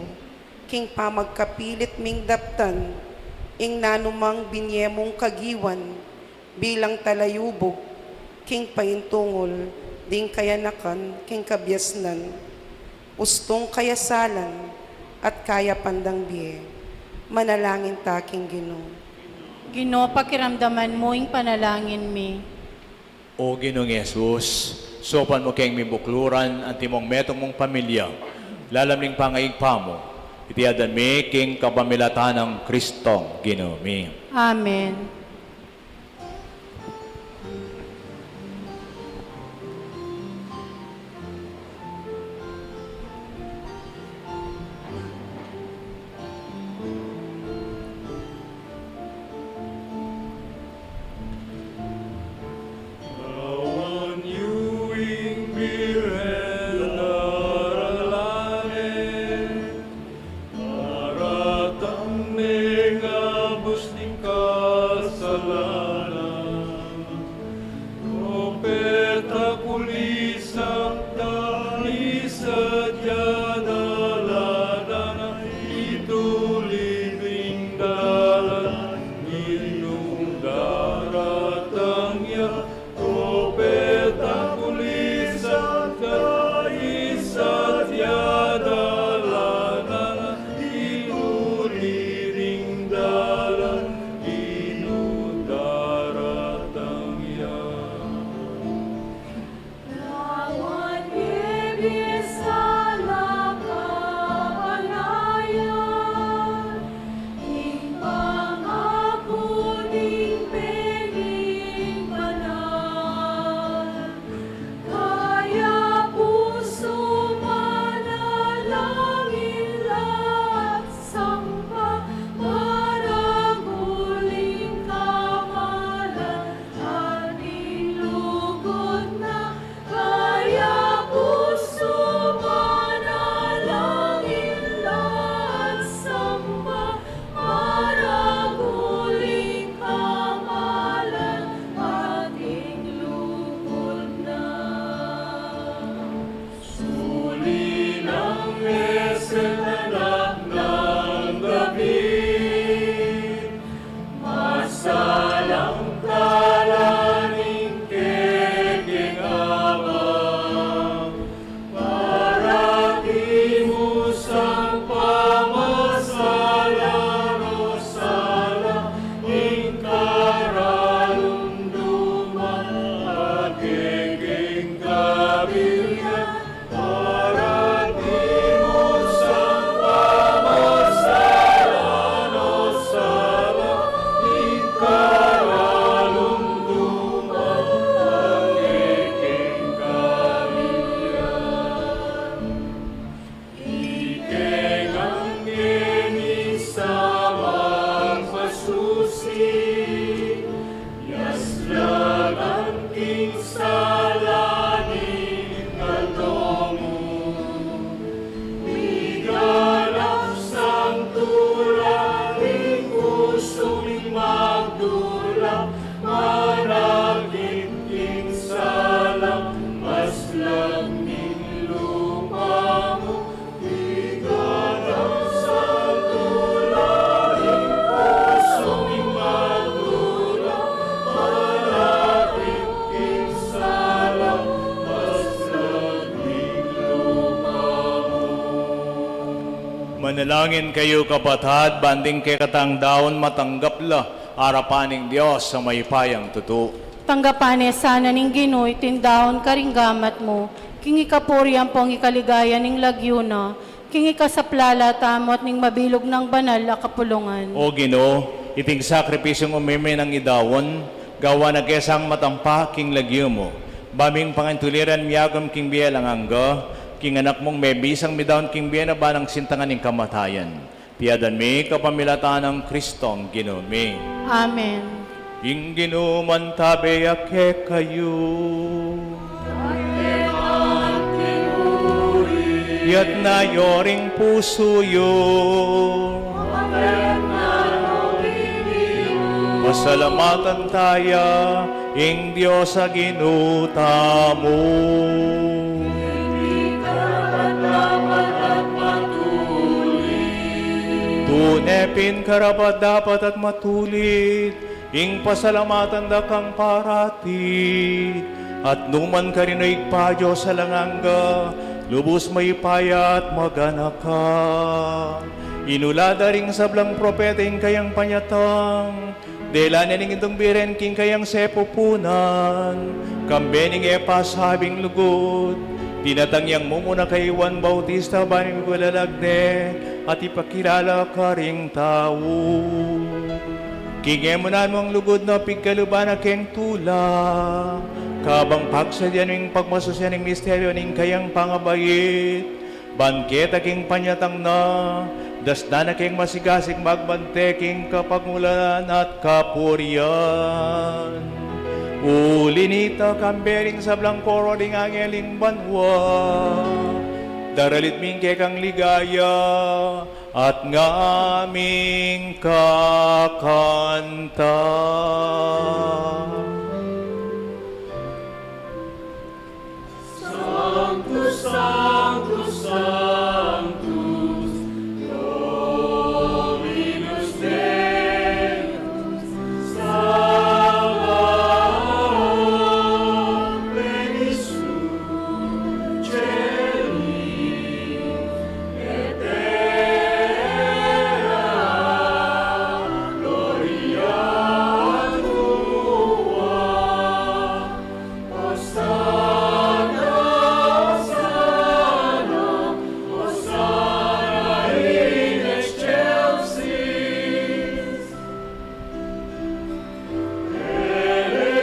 king pamagkapilit ming daptan, ing nanumang binyemong kagiwan, bilang talayubog, king paintungol, ding kayanakan, king kabyasnan, ustong kayasalan, at kaya pandang biye. Manalangin taking Ginoo. Ginoo, pakiramdaman mo ing panalangin mi. O Ginoong Yesus, sopan mo kayong mibukluran ang timong metong mong pamilya, lalamling pangaig pa mo, itiadan mi king kapamilatan ng Kristong Ginoo mi. Amen. Awan yuwing birhen daralanin, maratang nengabos ng kasalanan. Propeta kulisak dani sadya dalanan, itulibing dalan, ginung daratang ya. Propeta kulisak dani sadya dalanan, itulibing dalan, ginung daratang ya. Lawan bibis sa lakapanayan, ing pangako ding piling banal. Kaya puso manalangin lahat sangpa, maraguling kamalan, at ilugod na. Kaya puso manalangin lahat sangpa, maraguling kamalan, at ilugod na. Suli ng esen anak ng David, masalang kalaning kekingabang, para timusang pamasalan o sala, ing karalunduman at kekingkabilya, para timusang pamasalan o sala, ing karalunduman at kekingkabilya. Ikeng ang inisamang pasusi, yaslan ang king salanin katomo. Iganap sang tulaling kusong magdulak, managit king salang, mas langing lupa mo. Iganap sang tulaling kusong magdulak, managit king salang, mas langing lupa mo. Manalangin kayo kapatid, banding kay katang daon matanggapla, arapaning Diyos sa may payang tuto. Tanggapane sana ning Ginoo itindahon karinggamat mo, king ikapurian po ang ikaligaya ning lagyuna, king ikasaplala tamot ning mabilog ng banal a kapulungan. O Ginoo, iting sakripisyong umimi ng idawon, gawa na kesang matampa king lagyo mo. Baming pangantuliran miyagam king biya lang angga, king anak mong may bisang midawon king biya na ba ng sintangan ng kamatayan. Tiyadan mi kapamilatan ng Kristong Ginoo mi. Amen. Ing Ginoo man tabi ake kayo. Yat na yoring puso yo. Pasalamatan taya, ing Diyos sa ginuta mo. Tunepin karapat dapat at matulit, ing pasalamatan da kang parati, at numan ka rin ay padyo sa langangga, lubos may payat maganaka. Inulada ring sablang propeteng kayang panyatang, dela nening itong biren king kayang sepupunan, kambening epas habing lugod, tinatangyang mo muna kay Juan Bautista baning gulalagne, at ipakilala ka ring tao. Kingemunan mong lugod na pigkaluban na keng tula, kabang pagsadyan ng pagmasusyan ng misteryo ng kayang pangabayit, bangketa king panyatang na, dasda na king masigasig magbante king kapagulan at kapurian. Ulinita kambering sa blangkoro ding angeling banwa, daralit ming kekang ligaya at ngaming kakanta. Sanctus, Sanctus, Sanctus, Dominus Deus, Salvator plenis celi et terra, gloria tua. Hosanna, Hosanna, Hosanna in excelsis.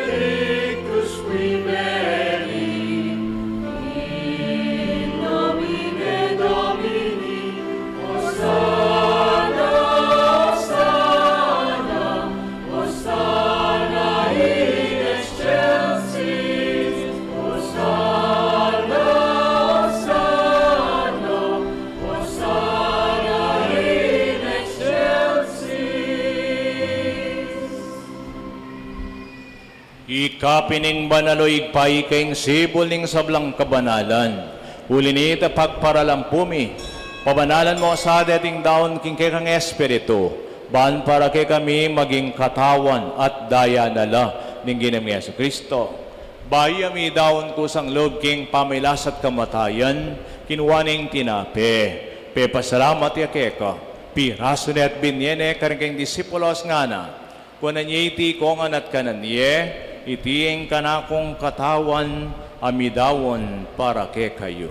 Benedictus qui veni, in nomine Domini. Hosanna, Hosanna, Hosanna in excelsis. Hosanna, Hosanna, Hosanna in excelsis. Ikapining banaloy paikaing sibol ning sablang kabanalan. Ulinita pagparalampumi, pabanalan mo sa dating daon king kekang espiritu, ban para kay kami maging katawan at daya nala ning ginam ni Yesu Kristo. Bayami daon kusang loob king pamilas at kamatayan, kinuwaning tinape. Pepasalamat ya keka, piraso ni at binyene karing keng disipulos nga na, kunan iti kongan at kananye, itiing kanakong katawan, amidawon para ke kayo.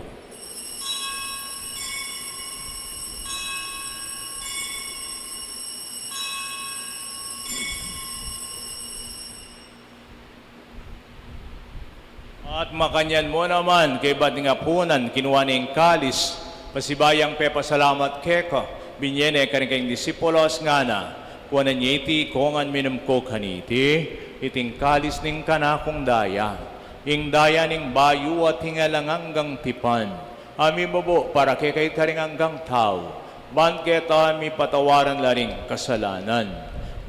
At makanyan mo naman kay bating apunan kinuwaning kalis, pasibayang pepasalamat keka, binyene karing keng disipulos nga na, kunan iti kongan minumko kaniti, iting kalis ning kanakong daya, ing daya ning bayu at hingalang hanggang tipan, ami bobo para kay karing hanggang tao, man keta mi patawaran laring kasalanan,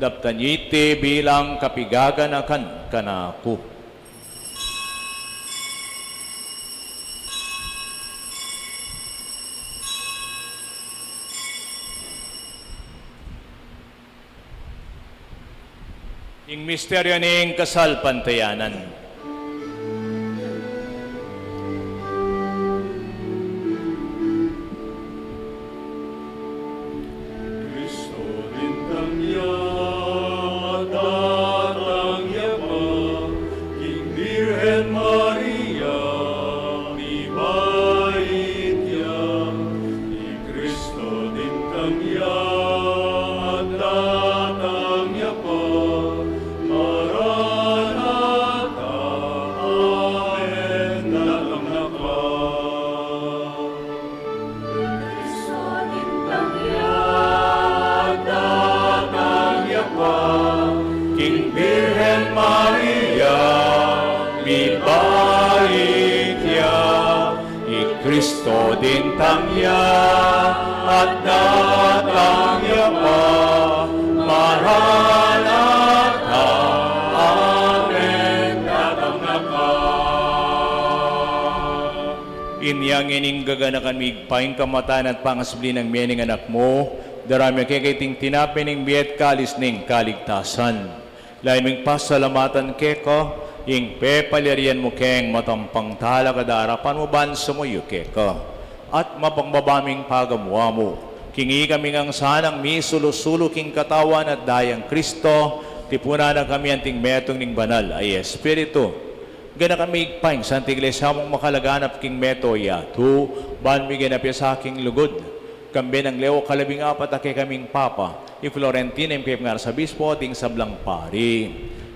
daptan iti bilang kapigaganakan kanako. Ing misteryo ning kasal pantayanan. Cristo din kanya datang yapa, King Virgen Maria, di bait ya. Ni Cristo din kanya datang yapa, Maranatha, Amen, datang na ka. Cristo din kanya datang yapa, King Virgen Maria, mi bait ya, i Kristo din tangya, at datang ya pa, Maranatha, Amen, datang na ka. Inyang ining gaganakan migpaing kamatan at pangasbli ng mening anak mo, darami kekaiting tinapin ng biyet kalis ning kaligtasan. Lain ming pasalamatan keko, ing pepalirian mo keng matampang talaga darapan mo ban sumuyo ka. At mapangbabaming pagamuha mo. Kingi kami ngang sanang mi sulusulo king katawan at dayang Kristo, tipuna na kami anting metong ning banal ay Espiritu. Gana kami igpaing sa anting iglesia mong makalaganap king meto yatu, ban mi ganapya sa aking lugod. Kambi ng Leo kalabing apat ake kaming papa, i Florentina im kayip nga sa bispo, ting sablang pari.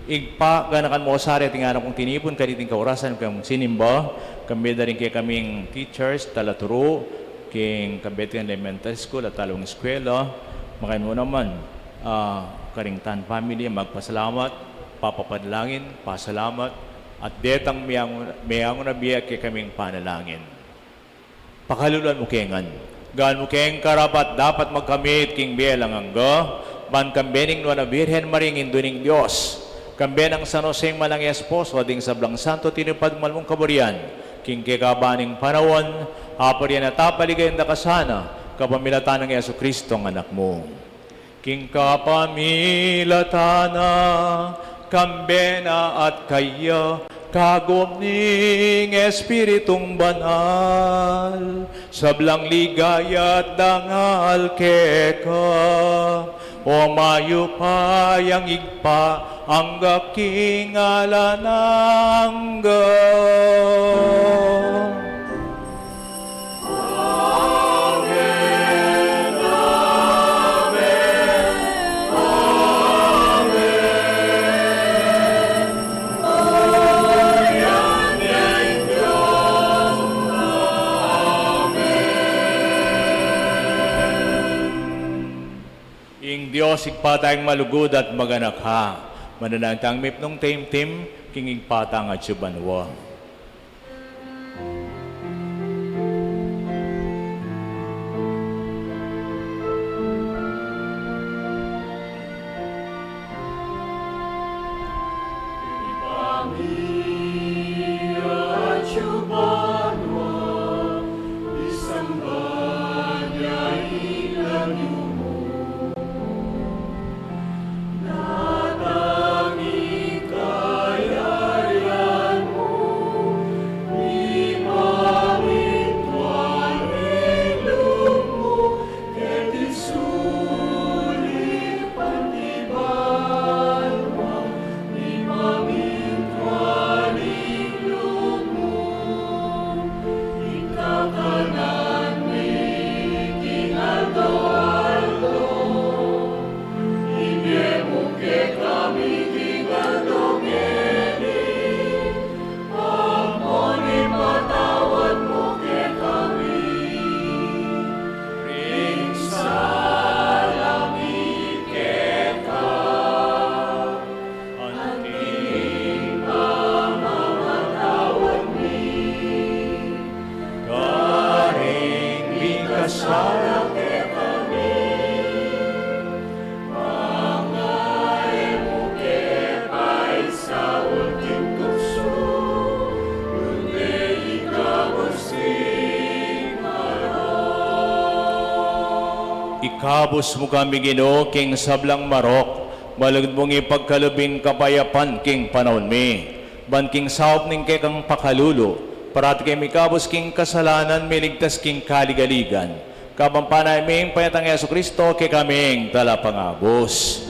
Igpa, ganakan mo sa ating anak kong tinipon, kaniting kaurasan kang sinimba, kambi na rin kay kaming teachers, talaturo, king Kabetian Elementary School at talong eskwela. Makain mo naman, Karingtan family, magpasalamat, papapadalangin, pasalamat, at detang mayang na biya kay kaming panalangin. Pakaluluan mo kengan. Gaan mo keng karapat dapat magkamit king biya lang angga, ban kambening no na Birhen Maringin duning Diyos. Kamben ang San Jose malang esposo, ding sablang santo tinupad malmong kaburian, king kikabaning panawon, hapor yan at tapaligay na kasana, kapamilatan ng Yesu Kristo ang anak mo. King kapamilatana, kambena at kaya, kagom ning Espiritong banal, sablang ligaya at dangal keka, o mayo pa yang igpa, ang aking alanangga. Ing Diyos, igpatayang malugod at maganak ha. Mananangtang mipnong tim-tim, king igpatang at subanwa. Ikabos mo kami Ginoo king sablang marok, balagd mong ipagkalubing kapayapan king panahon mi. Ban king saop ning kay kang pakalulo, parat kay mikabos king kasalanan, miligtas king kaligaligan. Kabampanay ming payatang Yesu Kristo kay kaming talapangabos.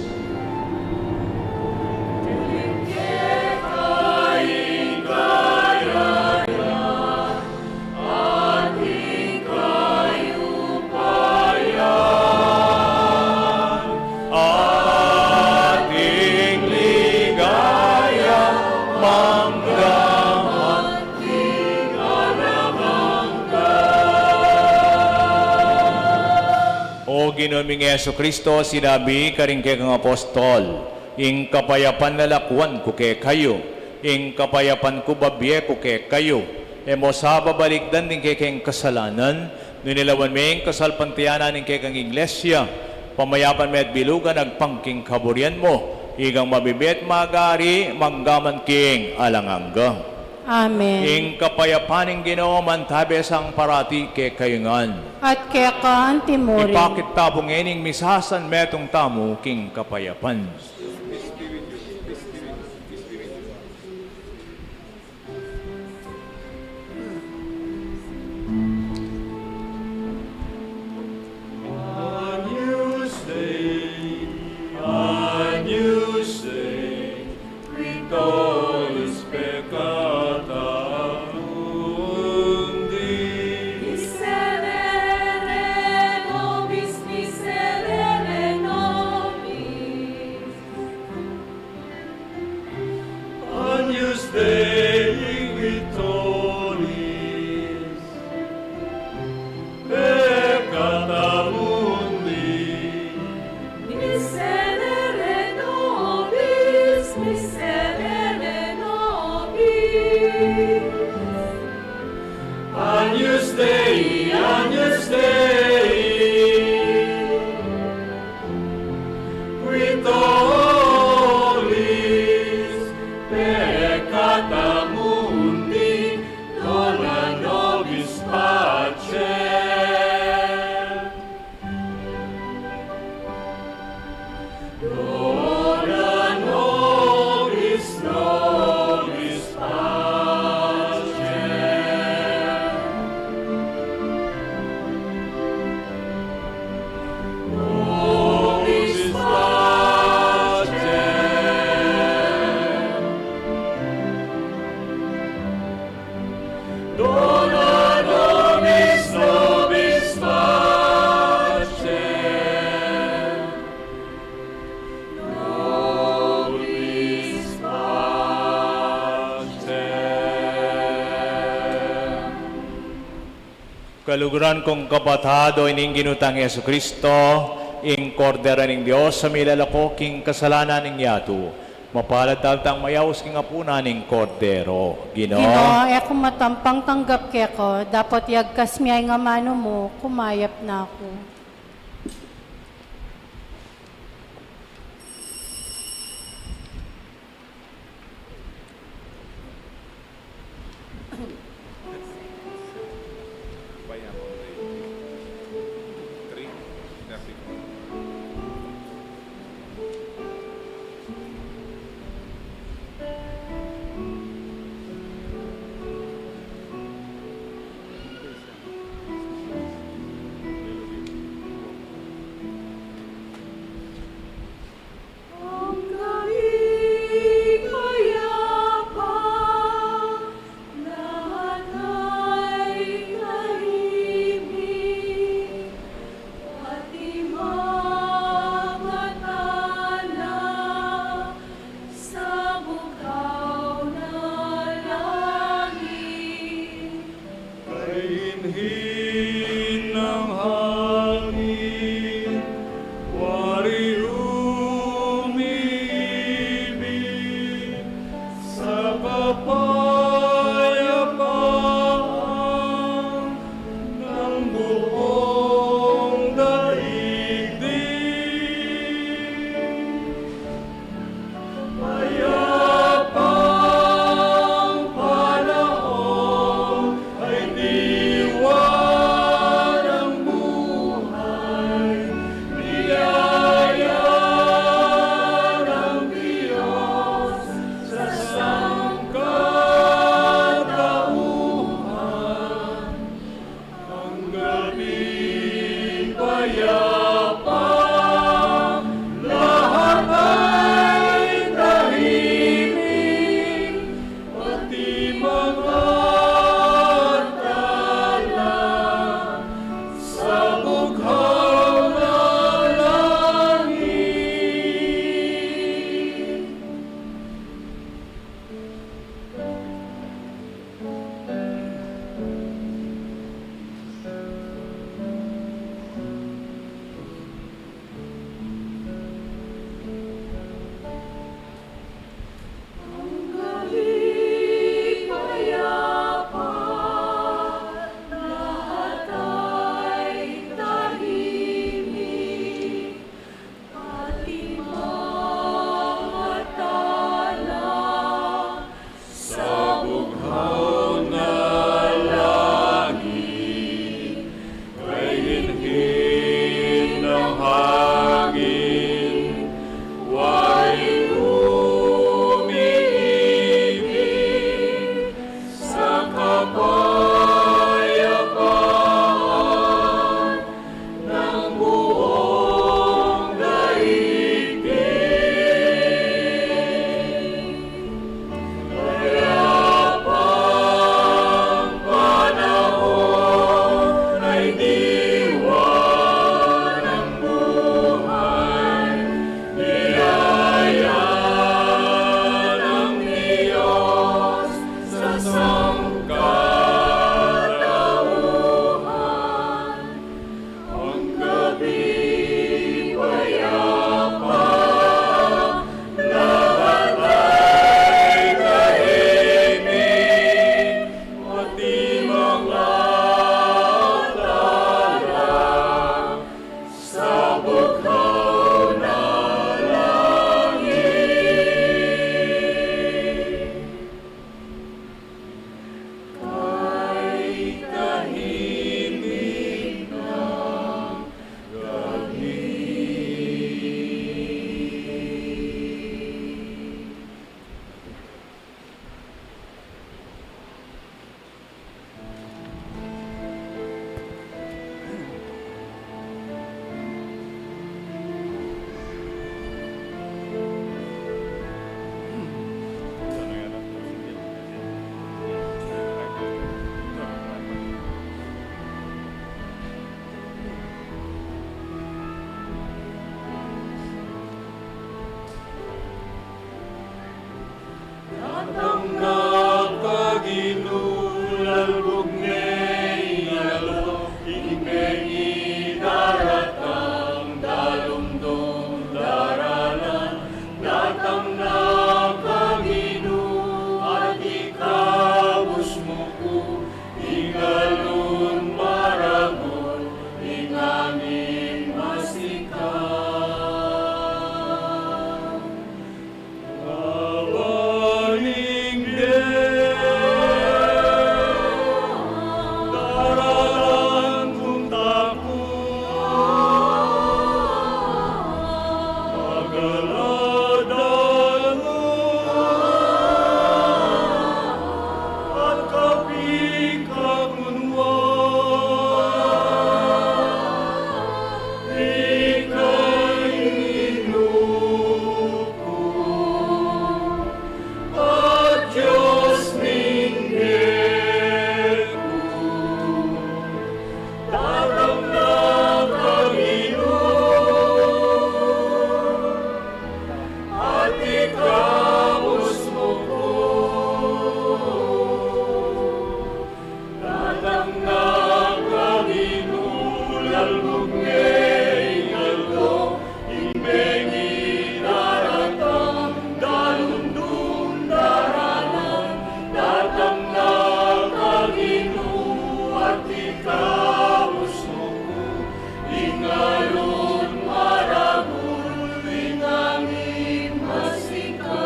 Ginoming Yesu Kristo, sinabi karing kay kang apostol, ing kapayapan nalakwan ko kay kayo, ing kapayapan ko babye ko kay kayo, mo sa babalikdan din kay kang kasalanan, nunilawan may kasalpantiyanan din kay kang iglesia, pamayapan may at bilugan, agpangking kaburian mo, igang mabibit magari, manggaman king alangangga. Amen. Ing kapayapaning Ginoo mantabi sang parati kay kayungan. At kaya ka ang timurin. Ipakit tabong ening misasan metong tamo king kapayapan. Dei victoris, peccata mundi, Miserere nobis, miserere nobis. Agnus Dei, Agnus Dei, qui tollis peccata mundi, dona nobis pacem. Dona nobis, nobis pacem. Nobis pacem. Dona nobis, nobis pacem. Nobis pacem. Kaluguran kong kapatado, ining ginutang Yesu Kristo, ing kordera ning Diyos, sa milalako king kasalanan ning yatu. Mapalad tang mayaws king apuna ning kordero. Ginoo, ako matampang tanggap keko, dapat yagkas miyay nga mano mo, kumayap na ako. Ang galing mayabang, lahat ay tahimik, pati mga tala sa bukaw na langit. Kainhin ng hangin, wari umibig sa kapayapaan ng buong daigdig. Mayapang panahon ay diwan ng buhay, biyaya ng Diyos sa sangkatauhan. ginulalbog ney alo ingbengi daratang dalumdum daralan datang na Panginoon at ikabos mo ko ingalun maragol ingamin masikaw Awaning daralan kung tako Magaladan mo at kapikakunwa Ika'y inuko at Diyos ninggit ko Datang na Panginoon at ikabos mo ko Datang na Panginoon lalbog ngayong aldo Imbengi daratang dalundong daralan Datang na Panginoon at ikabos mo ko Ingalon maragul ingangin masikaw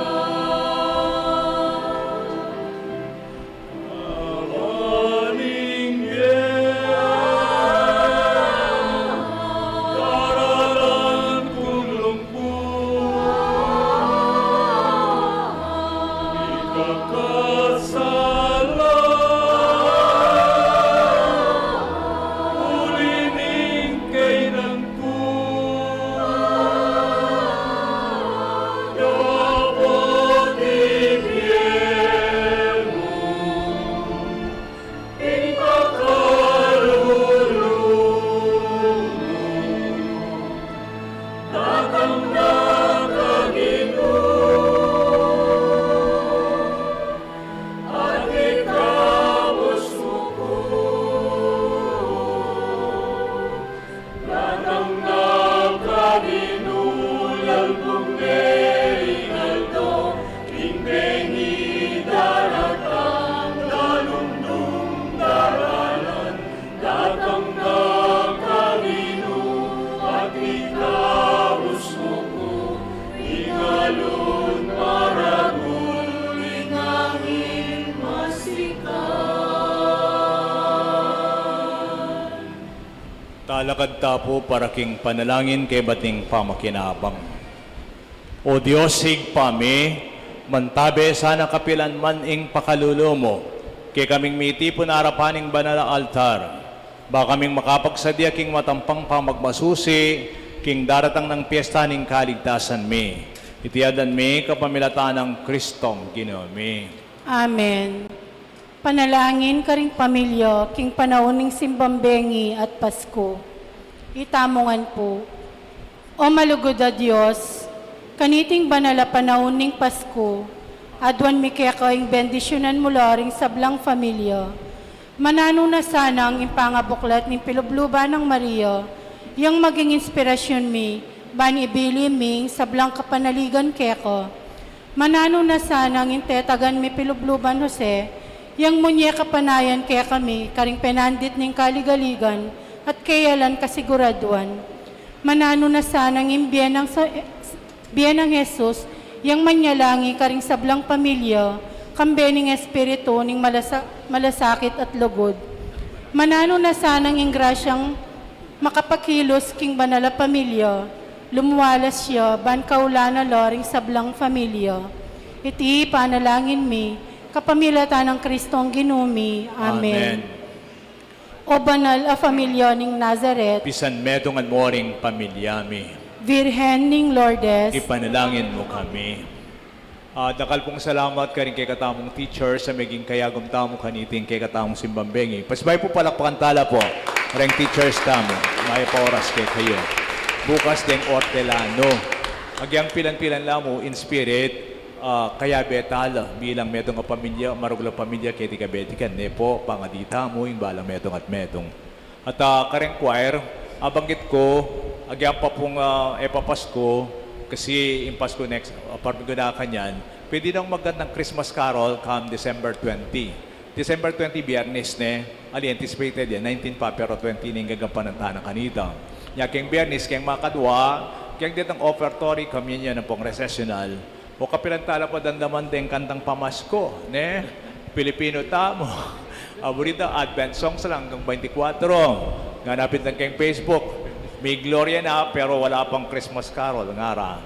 Awaning daralan kung lungkot ikakasala ulining kainan ko dapat ibigay mo ikakalulong datang na Panginoon at ikabos mo ko datang na Panginoon lalbog ngayong aldo ingbengi daratang dalundong daralan datang na Panginoon at ikabos mo ko ingalon maragul ingangin masikaw Talakad tapo para king panalangin kay bating pamakinabang. O Diyos, higpami, mantabe sana kapilan man ing pakalulo mo, kay kaming mitipon na harapaning banal na altar, ba kaming makapagsadya king matampang pamagmasusi, king daratang ng piyesta ning kaligtasan mi. Itiyadan mi kapamilataan ng Kristong Ginoo mi. Amen. Panalangin ka ring pamilya, king panauning simbambengi at Pasko. Itamongan po. O malugod a Diyos, kaniting banala panauning Pasko, adwan mi kaya kaing bendisyonan mula ring sablang familya. Manano na sana ang impangabuklat ni Pilubluba ng Maria, yang maging inspirasyon mi, ban ibili mi sablang kapanaligan keko. Manano na sana ang intetagan mi Pilubluban Jose, yang munye kapanayan kaya kami, karing penandit ning kaligaligan, at kayalan kasiguraduan. Manano na sana ang imbiyan ng Jesus, yang manyalangi karing sablang pamilya, kambening espiritu ning malasakit at lugod. Manano na sana ang ingrasyang makapakilos king banala pamilya, lumuwalas siya, ban kaulana loring sablang pamilya. Iti panalangin mi, kapamilatan ng Kristong Ginumi. Amen. O banal a pamilya ning Nazaret, Pisan medongan mo ring pamilyami. Virhen ning Lourdes, Ipanalangin mo kami. Dakal pong salamat ka rin kay katamong teacher sa maging kayagom tamo kaniting kay katamong simbambengi. Pasbay po palakpakan tala po. Reng teachers tamo. May pauras kay kayo. Bukas deng ortelano. Agyang pilan-pilan lamo in spirit. kaya betal bilang medong a pamilya, marugla pamilya kaya tikabetikan, nepo, pangadita mo, yung balang medong at medong. At kareng choir, abanggit ko, agyan pa pong epapasko, kasi yung Pasko next, parang na kanyan, pwede nang magandang Christmas Carol come December 20. December 20, biyernes ne, anticipated yan, 19 pa, pero 20 ning gagampan ng tanang kanita. Yaking biyernes, kayang makadwa, kayang ditang offertory, communion ng pong recessional, o kapilantala pa dandaman din kantang pamasko, ne? Pilipino tamo. Aburita, Advent songs lang hanggang 24. Ganapit lang kayong Facebook. May Gloria na, pero wala pang Christmas Carol. Ngara.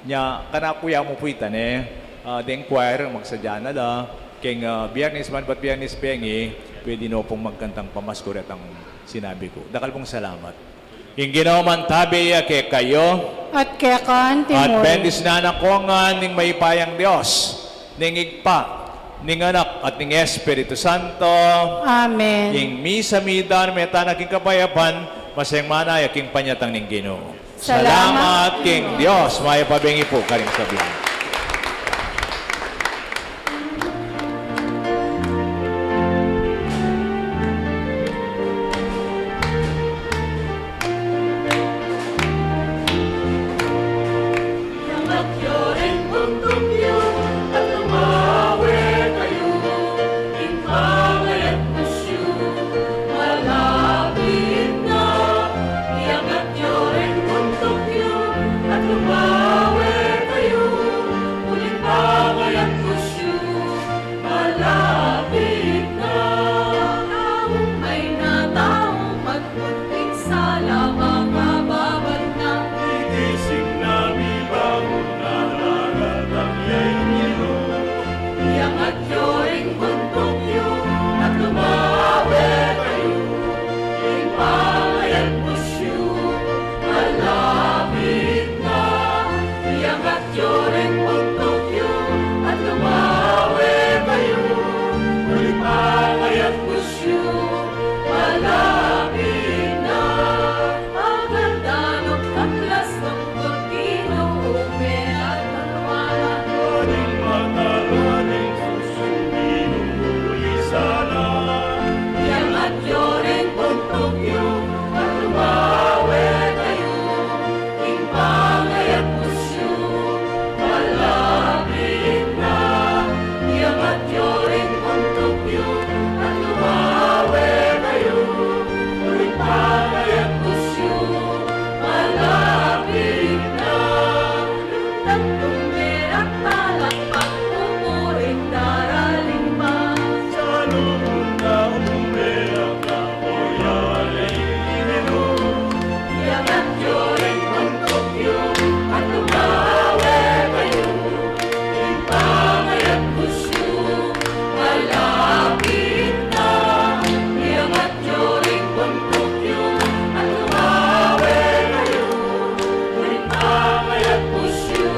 Nya, kanakuya mo po ita, ne? Den choir, magsadya na da. Kayong biyernes man, ba't biyernes pengi, pwede no pong magkantang pamasko rin ang sinabi ko. Dakal pong salamat. Yung ginawaman tabi kay kayo, At kaya kaan, at Timor. bendis na nakongan ning may payang Diyos, ning igpa, ning anak at ning Espiritu Santo, Amen. ing misa midan may tanaking kapayapan, masayang mana yaking panyatang ning Ginoo. Salamat, King Diyos, may pabingi po karing sabihin. Yamat yoring bundok yun at lumawe kayo. Impangayat pusyo, malapit na. Yamat yoring bundok yun at lumawe kayo. Impangayat pusyo, malapit na. Taong may nataong magpunting sala mga babad na. Igising namin bangon na lagat ang yayiro. Yamat yoring bundok yun at lumawe kayo. Impangayat pusyo, malapit na. Yamat yoring bundok yun at lumawe kayo. Impangayat pusyo, malapit na. Agandanok aklas ng kortino, umerat at lumalat. Aning matalaning susundin uli sana. Yamat yoring bundok yun at lumawe kayo. Impangayat pusyo, malapit na. Yamat yoring bundok yun at lumawe kayo. Impangayat pusyo, malapit na. Lutang tumirak talakpak, umuring daraling pa. Sa loob na umiyak na oyalay inino. Yamat yoring bundok yun at lumawe kayo. Impangayat pusyo, malapit na. Yamat yoring bundok yun at lumawe kayo. Impangayat pusyo,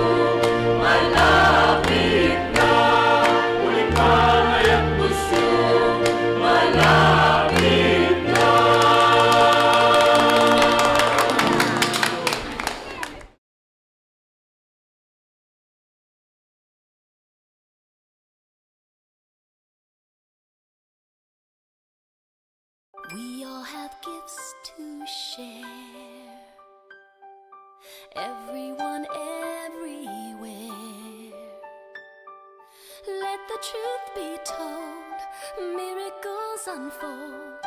malapit na. Impangayat pusyo, malapit na. We all have gifts to share. Everyone, everywhere. Let the truth be told, miracles unfold.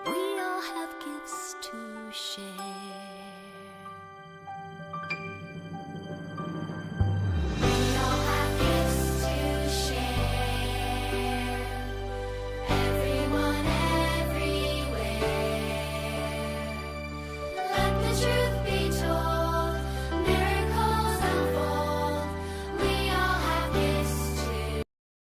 We all have gifts to share.